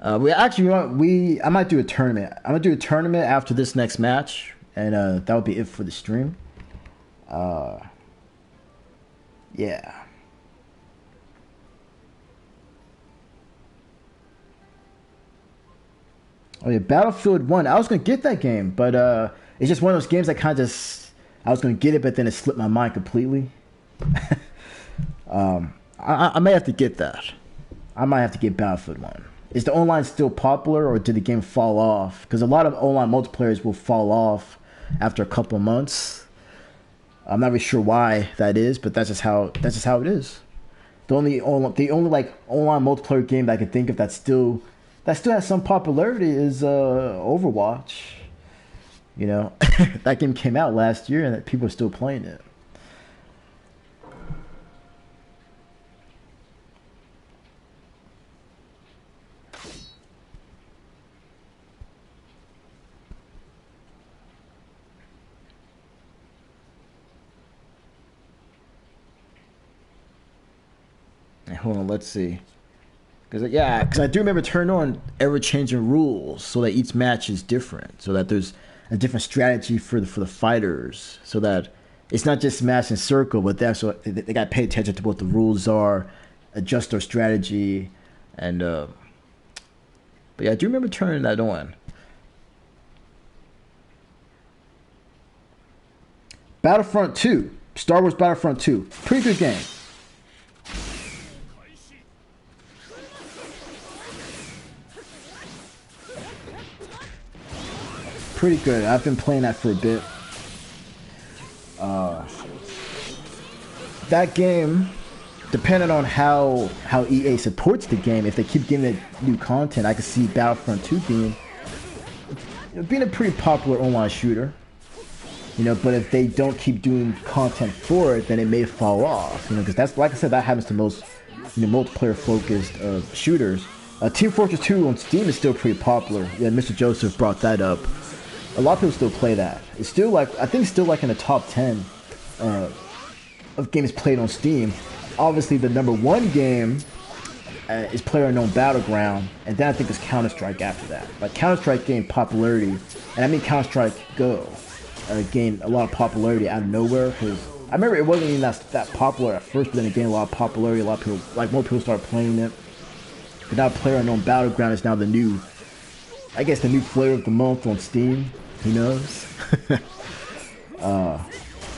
Speaker 1: I might do a tournament. I'm gonna do a tournament after this next match, and that would be it for the stream. Yeah. Oh yeah, Battlefield 1. I was gonna get that game, but it's just one of those games that kind of I was gonna get it, but then it slipped my mind completely. I may have to get that. I might have to get Battlefield 1. Is the online still popular, or did the game fall off? Because a lot of online multiplayers will fall off after a couple of months. I'm not really sure why that is, but that's just how it is. The only like online multiplayer game that I can think of that's still that still has some popularity is Overwatch. You know, that game came out last year and people are still playing it. Hold on, let's see. Because I do remember turning on ever-changing rules so that each match is different, so that there's a different strategy for the fighters, so that it's not just smash and circle, but they got to pay attention to what the rules are, adjust their strategy, and but yeah, I do remember turning that on. Battlefront 2, Star Wars Battlefront 2, pretty good game. Pretty good. I've been playing that for a bit. That game, depending on how EA supports the game, if they keep giving it new content, I could see Battlefront 2 being a pretty popular online shooter. You know, but if they don't keep doing content for it, then it may fall off. You know, because that's, like I said, that happens to most, you know, multiplayer focused shooters. Team Fortress 2 on Steam is still pretty popular. Yeah, Mr. Joseph brought that up. A lot of people still play that. It's still like, I think it's still like in the top 10 of games played on Steam. Obviously, the number one game is PlayerUnknown Battleground, and then I think it's Counter-Strike after that. Like, Counter-Strike gained popularity, and I mean Counter-Strike Go gained a lot of popularity out of nowhere, because I remember it wasn't even that popular at first, but then it gained a lot of popularity. A lot of people, like, more people started playing it. But now PlayerUnknown Battleground is now the new, I guess, the new flavor of the month on Steam. Who knows? But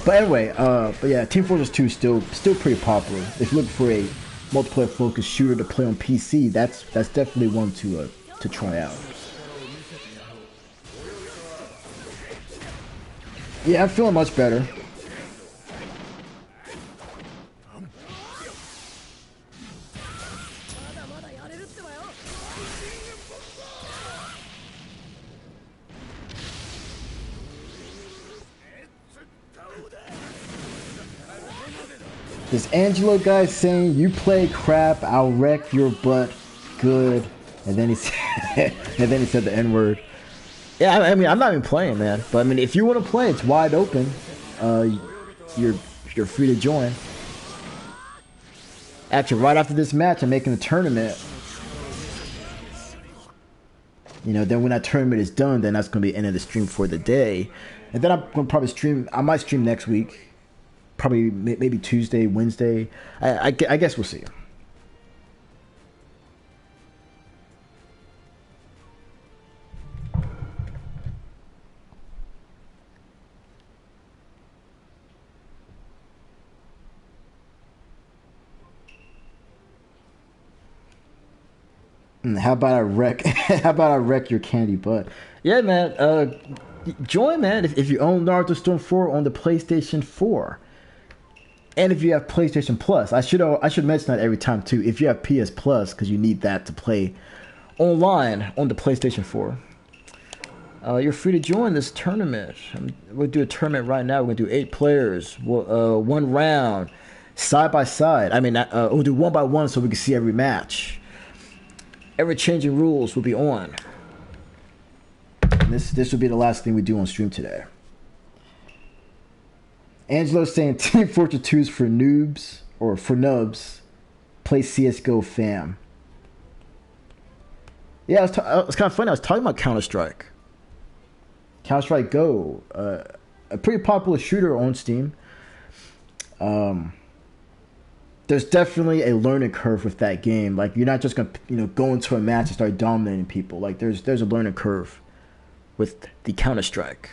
Speaker 1: anyway, but yeah, Team Fortress 2 is still pretty popular. If you're looking for a multiplayer focused shooter to play on PC, that's definitely one to try out. Yeah, I'm feeling much better. This Angelo guy saying, "You play crap, I'll wreck your butt good," and then he said the N-word. Yeah, I mean, I'm not even playing, man. But I mean, if you want to play, it's wide open. You're free to join. Actually, right after this match, I'm making a tournament. You know, then when that tournament is done, then that's going to be the end of the stream for the day. And then I'm going to probably stream. I might stream next week. Probably maybe Tuesday, Wednesday. I guess we'll see. How about I wreck your candy butt? Yeah, man. Join, man. If you own Naruto Storm 4 on the PlayStation 4. And if you have PlayStation Plus, I should mention that every time too. If you have PS Plus, because you need that to play online on the PlayStation 4, you're free to join this tournament. We'll do a tournament right now. We're gonna do 8 players, one round, side by side. I mean, we'll do 1 by 1 so we can see every match. Ever-changing rules will be on. And this will be the last thing we do on stream today. Angelo's saying Team Fortress 2 is for noobs, or for nubs. Play CSGO fam. Yeah, it was kind of funny. I was talking about Counter-Strike. Counter-Strike Go. A pretty popular shooter on Steam. There's definitely a learning curve with that game. Like, you're not just going to go into a match and start dominating people. Like, there's a learning curve with the Counter-Strike.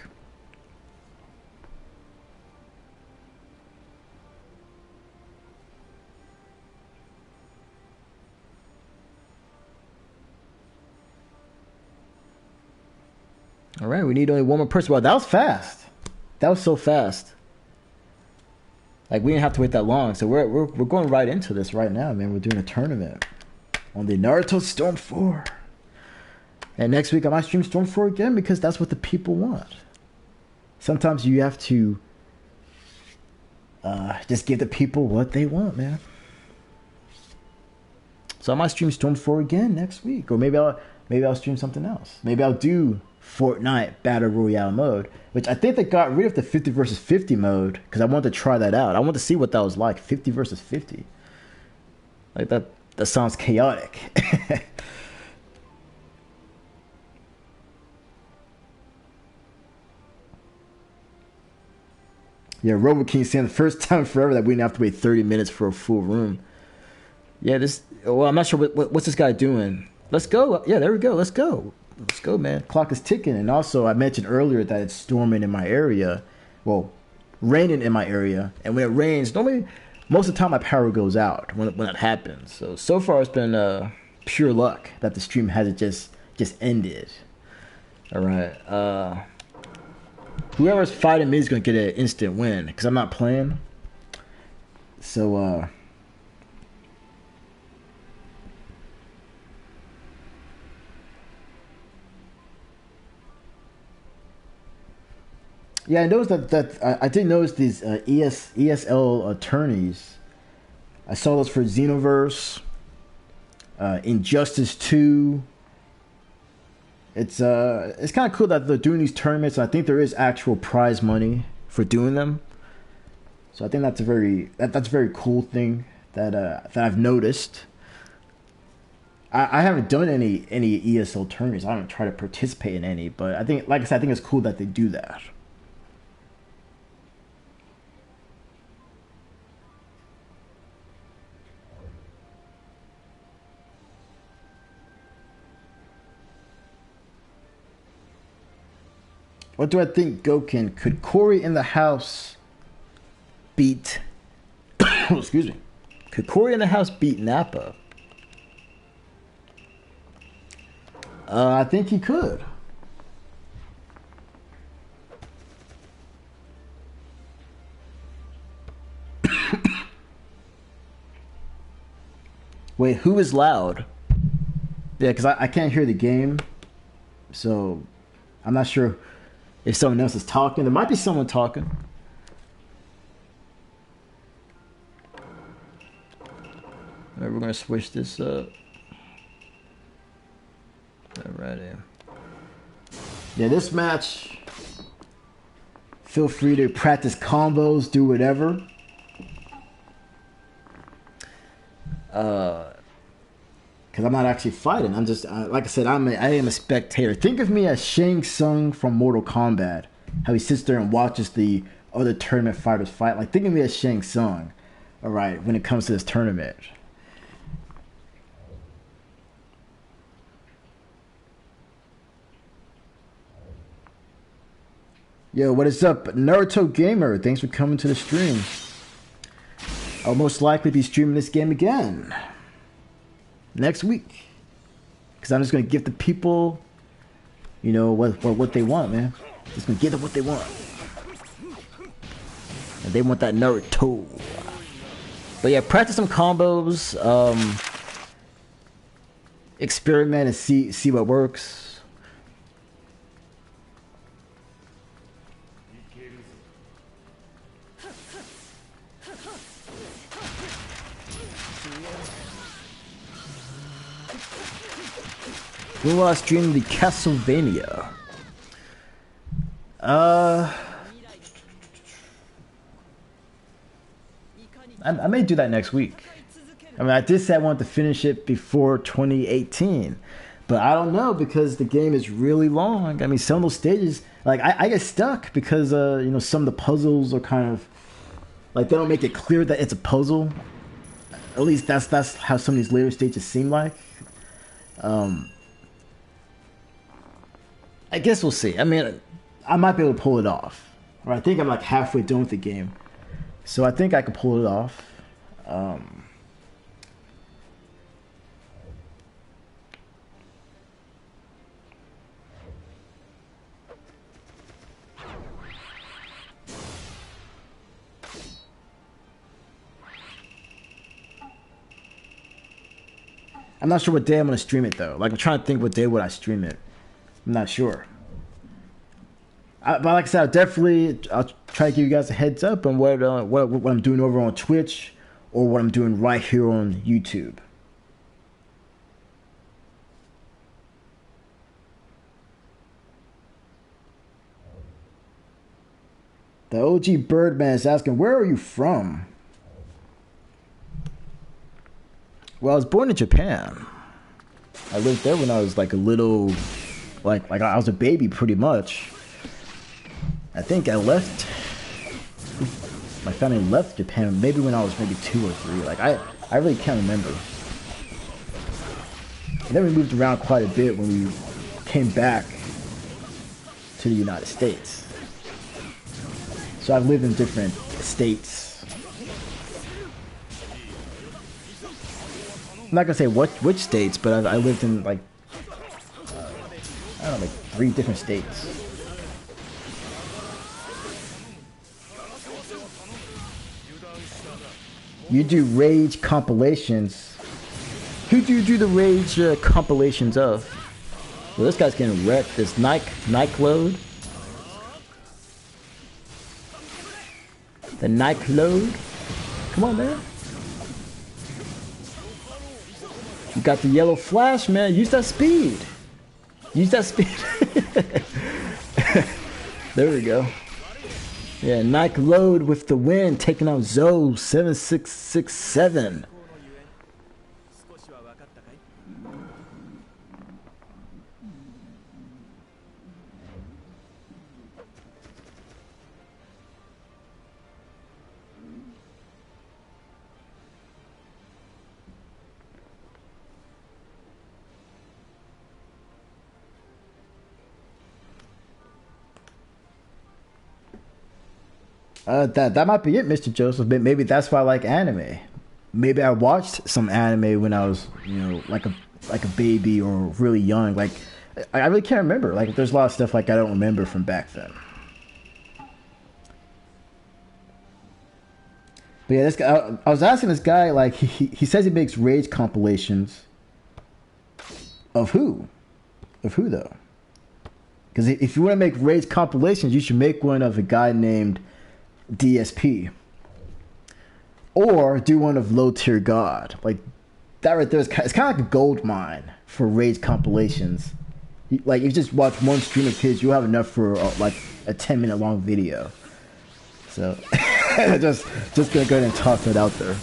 Speaker 1: All right, we need only one more person. Wow, that was fast. That was so fast. Like, we didn't have to wait that long. So we're going right into this right now, man. We're doing a tournament on the Naruto Storm 4. And next week I might stream Storm 4 again because that's what the people want. Sometimes you have to just give the people what they want, man. So I might stream Storm 4 again next week, or maybe I'll stream something else. Maybe I'll do Fortnite Battle Royale mode, which I think they got rid of the 50 versus 50 mode because I wanted to try that out. I wanted to see what that was like, 50 versus 50. Like that sounds chaotic. Yeah, Robo King saying the first time forever that we didn't have to wait 30 minutes for a full room. Yeah, well, I'm not sure what's this guy doing. Let's go. Yeah, there we go. Let's go. Let's go, man. Clock is ticking. And also, I mentioned earlier that it's storming in my area. Well, raining in my area. And when it rains, normally, most of the time my power goes out when it happens. So far it's been pure luck that the stream hasn't just ended. All right. Whoever's fighting me is going to get an instant win because I'm not playing. So, yeah, I noticed that I did notice these ESL attorneys. I saw those for Xenoverse, Injustice 2. It's kind of cool that they're doing these tournaments. I think there is actual prize money for doing them. So I think that's a very cool thing that I've noticed. I haven't done any ESL tournaments. I haven't tried to participate in any, but I think, like I said, I think it's cool that they do that. What do I think, Goken? Could Corey in the house beat... excuse me. Could Corey in the house beat Nappa? I think he could. Wait, who is loud? Yeah, because I can't hear the game. So, I'm not sure... if someone else is talking. There might be someone talking. Alright, we're going to switch this up. Alrighty. Yeah, this match, feel free to practice combos, do whatever. Because I'm not actually fighting. I'm just, like I said, I am a spectator. Think of me as Shang Tsung from Mortal Kombat. How he sits there and watches the other tournament fighters fight. Like, think of me as Shang Tsung. All right, when it comes to this tournament. Yo, what is up, Naruto Gamer? Thanks for coming to the stream. I'll most likely be streaming this game again next week, because I'm just gonna give the people, you know, what they want, man. Just gonna give them what they want, and they want that Naruto. But yeah, practice some combos, experiment and see what works. When will I stream the Castlevania? I may do that next week. I mean, I did say I wanted to finish it before 2018, but I don't know because the game is really long. I mean, some of those stages, like I get stuck because you know, some of the puzzles are kind of like they don't make it clear that it's a puzzle. At least that's how some of these later stages seem like. I guess we'll see. I mean, I might be able to pull it off. Or I think I'm like halfway done with the game. So I think I could pull it off. I'm not sure what day I'm gonna stream it though. Like I'm trying to think what day would I stream it. I'm not sure. But like I said, I'll try to give you guys a heads up on what I'm doing over on Twitch or what I'm doing right here on YouTube. The OG Birdman is asking, where are you from? Well, I was born in Japan. I lived there when I was like a little, like I was a baby pretty much. I think I left, my family left Japan maybe when I was maybe 2 or 3. Like I really can't remember. And then we moved around quite a bit when we came back to the United States. So I've lived in different states. I'm not gonna say which states, but I lived in like, I don't know, like 3 different states. You do Rage compilations. Who do you do the Rage compilations of? Well, this guy's getting wrecked. This Nike load. The Nike load. Come on, man. You got the yellow flash, man. Use that speed. Use that speed. There we go. Yeah, Nike load with the win, taking out Zoe 7667. That might be it, Mr. Joseph. Maybe that's why I like anime. Maybe I watched some anime when I was, you know, like a baby or really young. Like I really can't remember. Like there's a lot of stuff like I don't remember from back then. But yeah, this guy. I was asking this guy, like he says he makes Rage compilations. Of who? Of who though? Because if you want to make Rage compilations, you should make one of a guy named DSP, or do one of Low Tier God. Like that right there is it's kind of like a gold mine for Rage compilations. Like if you just watch one stream of his, you'll have enough for like a 10-minute long video. So just gonna go ahead and toss that out there.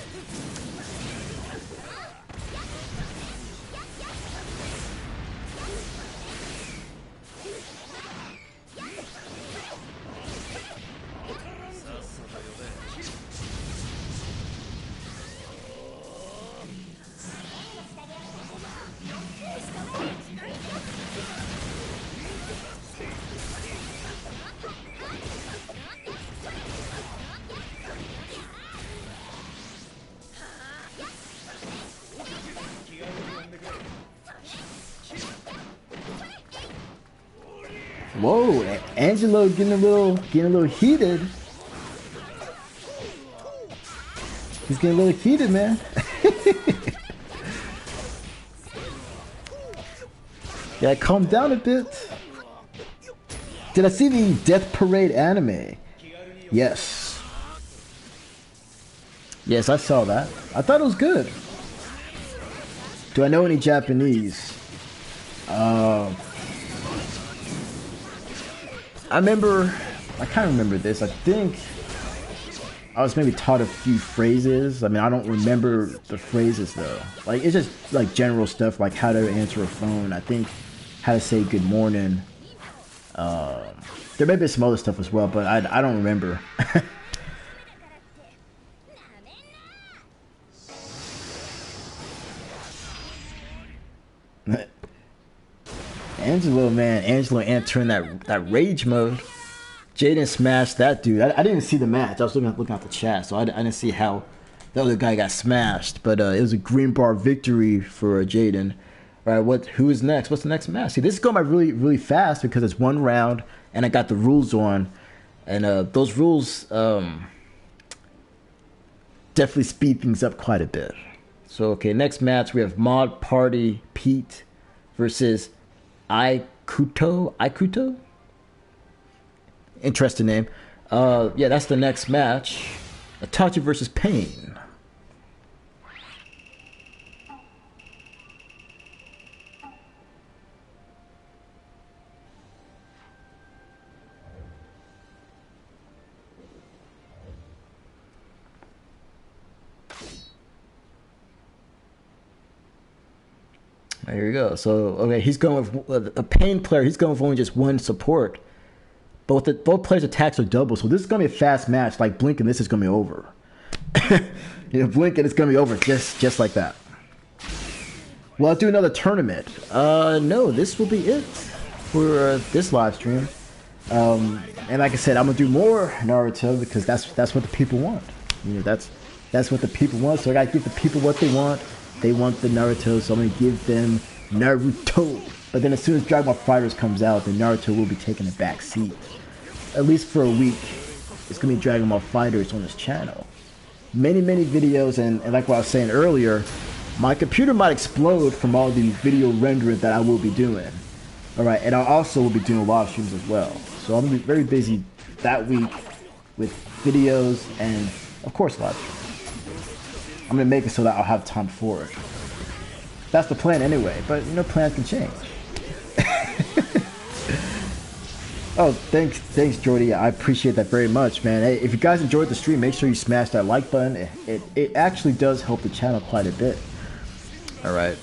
Speaker 1: Whoa, Angelo getting a little heated. He's getting a little heated, man. Yeah, calm down a bit. Did I see the Death Parade anime? Yes. Yes, I saw that. I thought it was good. Do I know any Japanese? I kind of remember this. I think I was maybe taught a few phrases. I mean, I don't remember the phrases though. Like it's just like general stuff, like how to answer a phone. I think how to say good morning. There may be some other stuff as well, but I don't remember. Angelo entering that rage mode. Jaden smashed that dude. I didn't see the match. I was looking at the chat, so I didn't see how the other guy got smashed. But it was a green bar victory for Jaden. All right, who is next? What's the next match? See, this is going by really, really fast because it's one round, and I got the rules on, and those rules definitely speed things up quite a bit. So, okay, next match we have Mod Party Pete versus Ikuto? Interesting name. Yeah, that's the next match. Itachi versus Pain. There you go. So, okay, he's going with a Pain player. He's going with only just one support. Both players' attacks are double, so this is going to be a fast match. Like Blink and this is going to be over. Blink and it's going to be over just like that. Well, I'll do another tournament. No, this will be it for this live stream. And like I said, I'm going to do more Naruto because that's what the people want. That's what the people want, so I got to give the people what they want. They want the Naruto, so I'm going to give them Naruto. But then as soon as Dragon Ball FighterZ comes out, then Naruto will be taking a back seat. At least for a week, it's going to be Dragon Ball FighterZ on this channel. Many videos, and like what I was saying earlier, my computer might explode from all the video rendering that I will be doing. Alright, and I also will be doing live streams as well. So I'm going to be very busy that week with videos and, of course, live streams. I'm going to make it so that I'll have time for it. That's the plan anyway, but plans can change. Oh, thanks, Jordy. I appreciate that very much, man. Hey, if you guys enjoyed the stream, make sure you smash that like button. It actually does help the channel quite a bit. All right.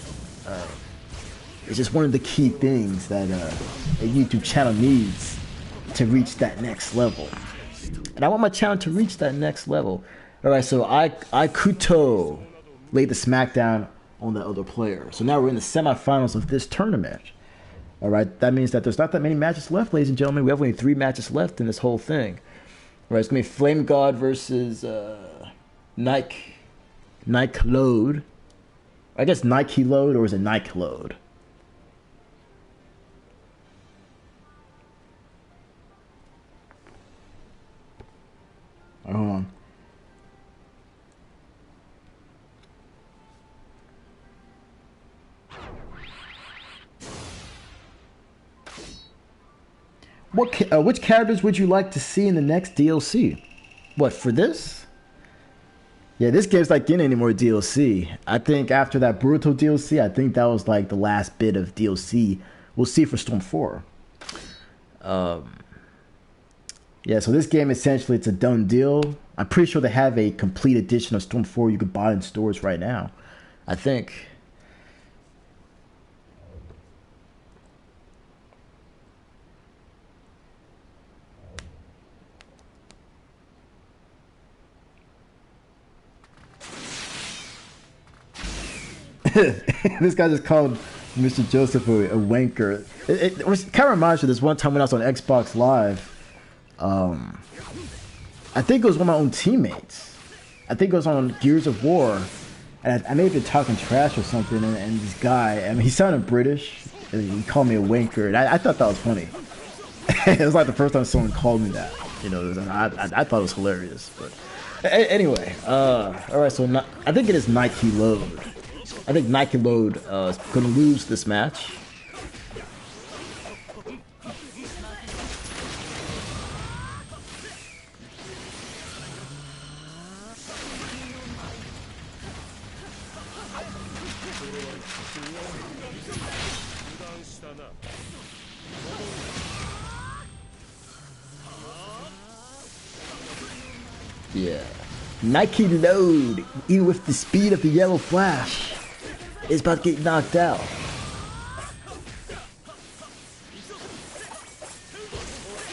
Speaker 1: It's just one of the key things that a YouTube channel needs to reach that next level. And I want my channel to reach that next level. All right, so Ikuto laid the smackdown on the other player. So now we're in the semifinals of this tournament. All right, that means that there's not that many matches left, ladies and gentlemen. We have only 3 matches left in this whole thing. All right, it's going to be Flame God versus Nike Load. I guess Nike Load, or is it Nike Load? Hold on. Which characters would you like to see in the next DLC? What, for this? Yeah, this game's not getting any more DLC. I think after that Boruto DLC, I think that was like the last bit of DLC we'll see for Storm 4. Yeah, so this game essentially, it's a done deal. I'm pretty sure they have a complete edition of Storm 4 you can buy in stores right now. I think. This guy just called Mr. Joseph a wanker. It kind of reminds me of this one time when I was on Xbox Live. I think it was one of my own teammates. I think it was on Gears of War. And I may have been talking trash or something. And this guy, I mean, he sounded British. And he called me a wanker. And I thought that was funny. It was like the first time someone called me that. I thought it was hilarious. But anyway, all right, so I think it is Nike Load. I think Nike Load is going to lose this match. Yeah. Nike Load, even with the speed of the yellow flash, is about to get knocked out.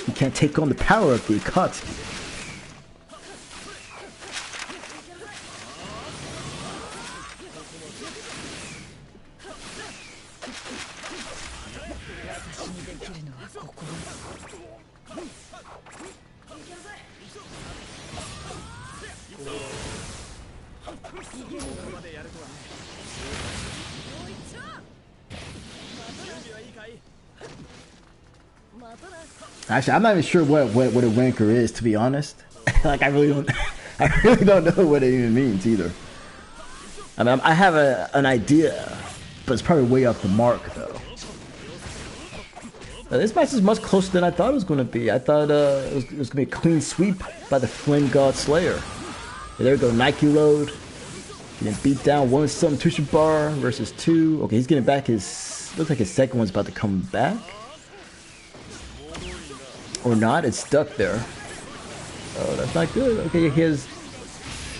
Speaker 1: He can't take on the power of the Akatsuki. Actually, I'm not even sure what a wanker is, to be honest. Like, I really don't know what it even means either. I mean, I have an idea, but it's probably way off the mark, though. This match is much closer than I thought it was going to be. I thought it was going to be a clean sweep by the Flame God Slayer. There we go, Nike load. Getting beat down, 1-something Tusha bar versus 2. Okay, he's getting back his... Looks like his second one's about to come back. Or not, it's stuck there. Oh, that's not good. Okay, he has...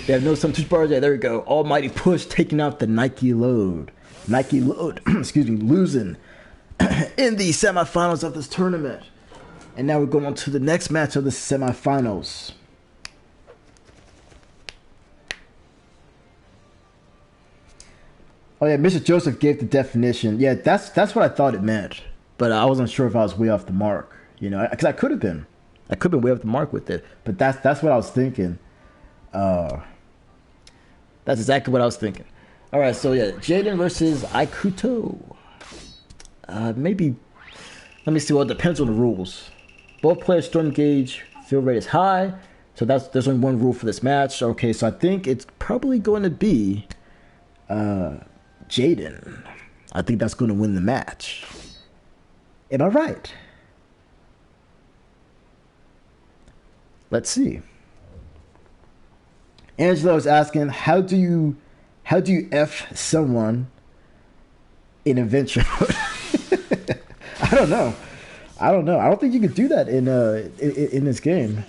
Speaker 1: They have no some Tusha bars. Yeah, there we go. Almighty push, taking out the Nike load. Nike load, excuse me, losing in the semifinals of this tournament. And now we're going on to the next match of the semifinals. Oh yeah, Mr. Joseph gave the definition. Yeah, that's what I thought it meant, but I wasn't sure if I was way off the mark. You know, because I could have been way off the mark with it. But that's what I was thinking. That's exactly what I was thinking. All right, so yeah, Jaden versus Aikuto. Maybe. Let me see. Well, it depends on the rules. Both players' storm gauge field rate is high, so there's only one rule for this match. Okay, so I think it's probably going to be. Jaden. I think that's going to win the match. Am I right? Let's see. Angela was asking, how do you F someone in adventure mode? I don't know. I don't think you could do that in this game.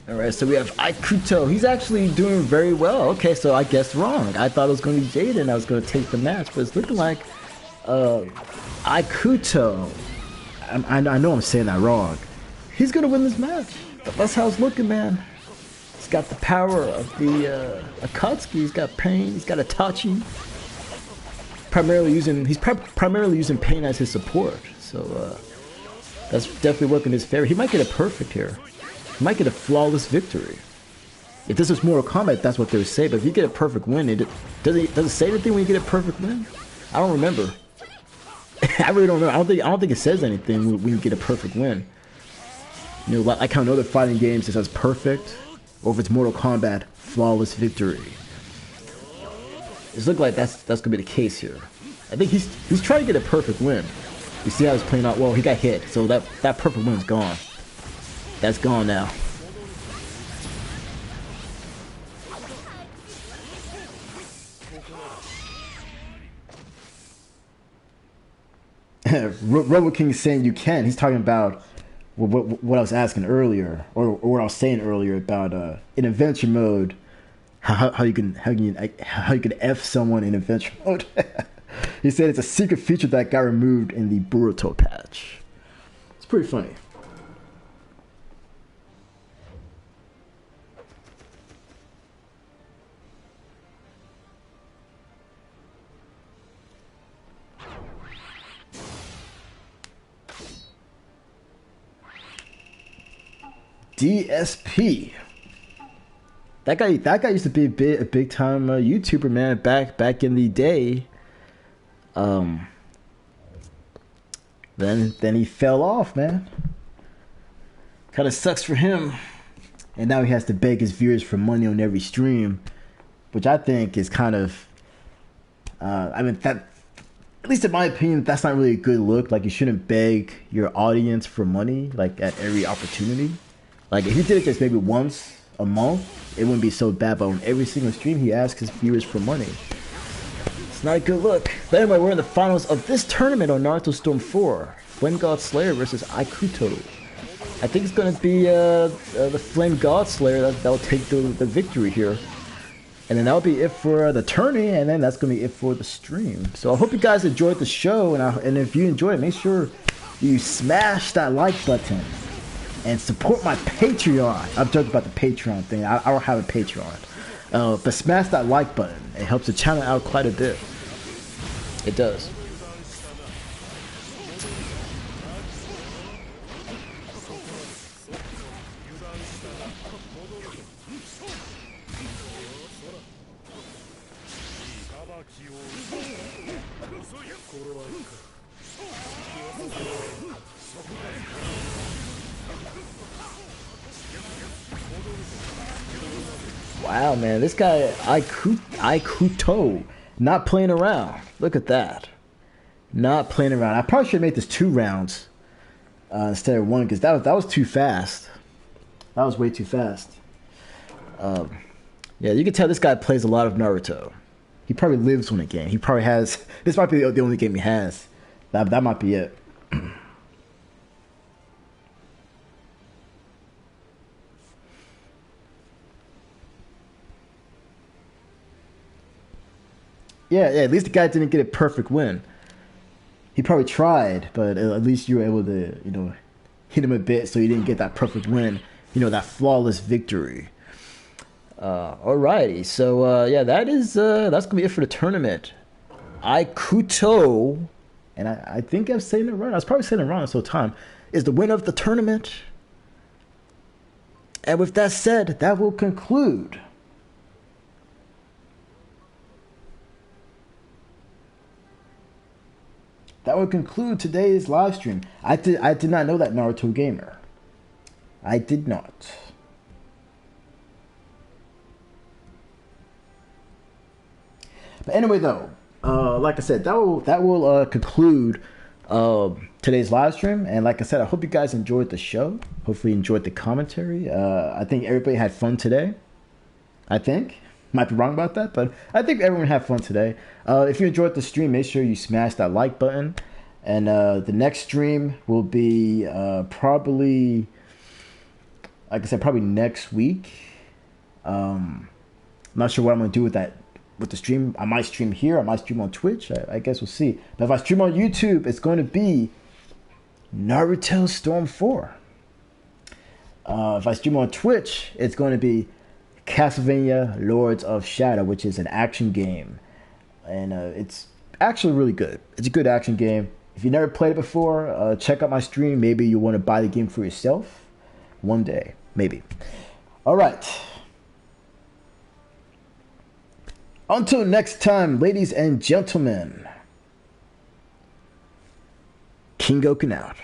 Speaker 1: Alright, so we have Aikuto. He's actually doing very well. Okay, so I guessed wrong. I thought it was going to be Jaden that was going to take the match, but it's looking like Aikuto. I know I'm saying that wrong. He's going to win this match. That's how it's looking, man. He's got the power of the Akatsuki. He's got Pain. He's got Itachi. He's primarily using Pain as his support. So that's definitely working in his favor. He might get a perfect here. He might get a flawless victory. If this was Mortal Kombat, that's what they would say. But if you get a perfect win, does it say anything when you get a perfect win? I don't remember. I really don't know. I don't think it says anything when you get a perfect win. You know, like how in other fighting games it says perfect, or if it's Mortal Kombat, flawless victory. It's looking like that's gonna be the case here. I think he's trying to get a perfect win. You see how it's playing out. Well, he got hit, so that perfect win's gone. That's gone now. Robo King is saying you can. He's talking about what I was asking earlier, or what I was saying earlier about in adventure mode, how you can F someone in adventure mode. He said it's a secret feature that got removed in the Boruto patch. It's pretty funny. DSP. That guy used to be a big time YouTuber, man. Back in the day. Then he fell off, man. Kind of sucks for him. And now he has to beg his viewers for money on every stream, which I think is kind of. I mean, that, at least in my opinion, that's not really a good look. Like, you shouldn't beg your audience for money, like, at every opportunity. Like, if he did it just maybe once a month, it wouldn't be so bad. But on every single stream, he asks his viewers for money. It's not a good look. But anyway, we're in the finals of this tournament on Naruto Storm 4. Flame God Slayer versus Aikuto. I think it's going to be the Flame God Slayer that'll take the victory here. And then that'll be it for the tourney, and then that's going to be it for the stream. So I hope you guys enjoyed the show, and if you enjoyed it, make sure you smash that like button. And support my Patreon. I'm joking about the Patreon thing. I don't have a Patreon. But smash that like button. It helps the channel out quite a bit. It does. Wow, man, this guy Aikuto, not playing around. Look at that, not playing around. I probably should have made this 2 rounds instead of 1 because that was too fast. That was way too fast. Yeah, you can tell this guy plays a lot of Naruto. He probably lives on the game. He probably has. This might be the only game he has. That might be it. Yeah, at least the guy didn't get a perfect win. He probably tried, but at least you were able to, hit him a bit so he didn't get that perfect win. That flawless victory. Alrighty, so yeah, that's gonna be it for the tournament. Aikuto, and I think I'm saying it right. I was probably saying it wrong this whole time. Is the winner of the tournament. And with that said, that will conclude today's live stream. I did not know that, Naruto Gamer. I did not. But anyway, though, like I said, that will conclude today's live stream. And like I said, I hope you guys enjoyed the show. Hopefully, you enjoyed the commentary. I think everybody had fun today. I think. Might be wrong about that, but I think everyone had fun today. If you enjoyed the stream, make sure you smash that like button. And the next stream will be probably, like I said, probably next week. I'm not sure what I'm going to do with the stream. I might stream here. I might stream on Twitch. I guess we'll see. But if I stream on YouTube, it's going to be Naruto Storm 4. If I stream on Twitch, it's going to be Castlevania Lords of Shadow, which is an action game, and it's actually really good. It's a good action game. If you never played it before, check out my stream. Maybe you want to buy the game for yourself one day, maybe. All right, until next time, ladies and gentlemen, Kinggoken out.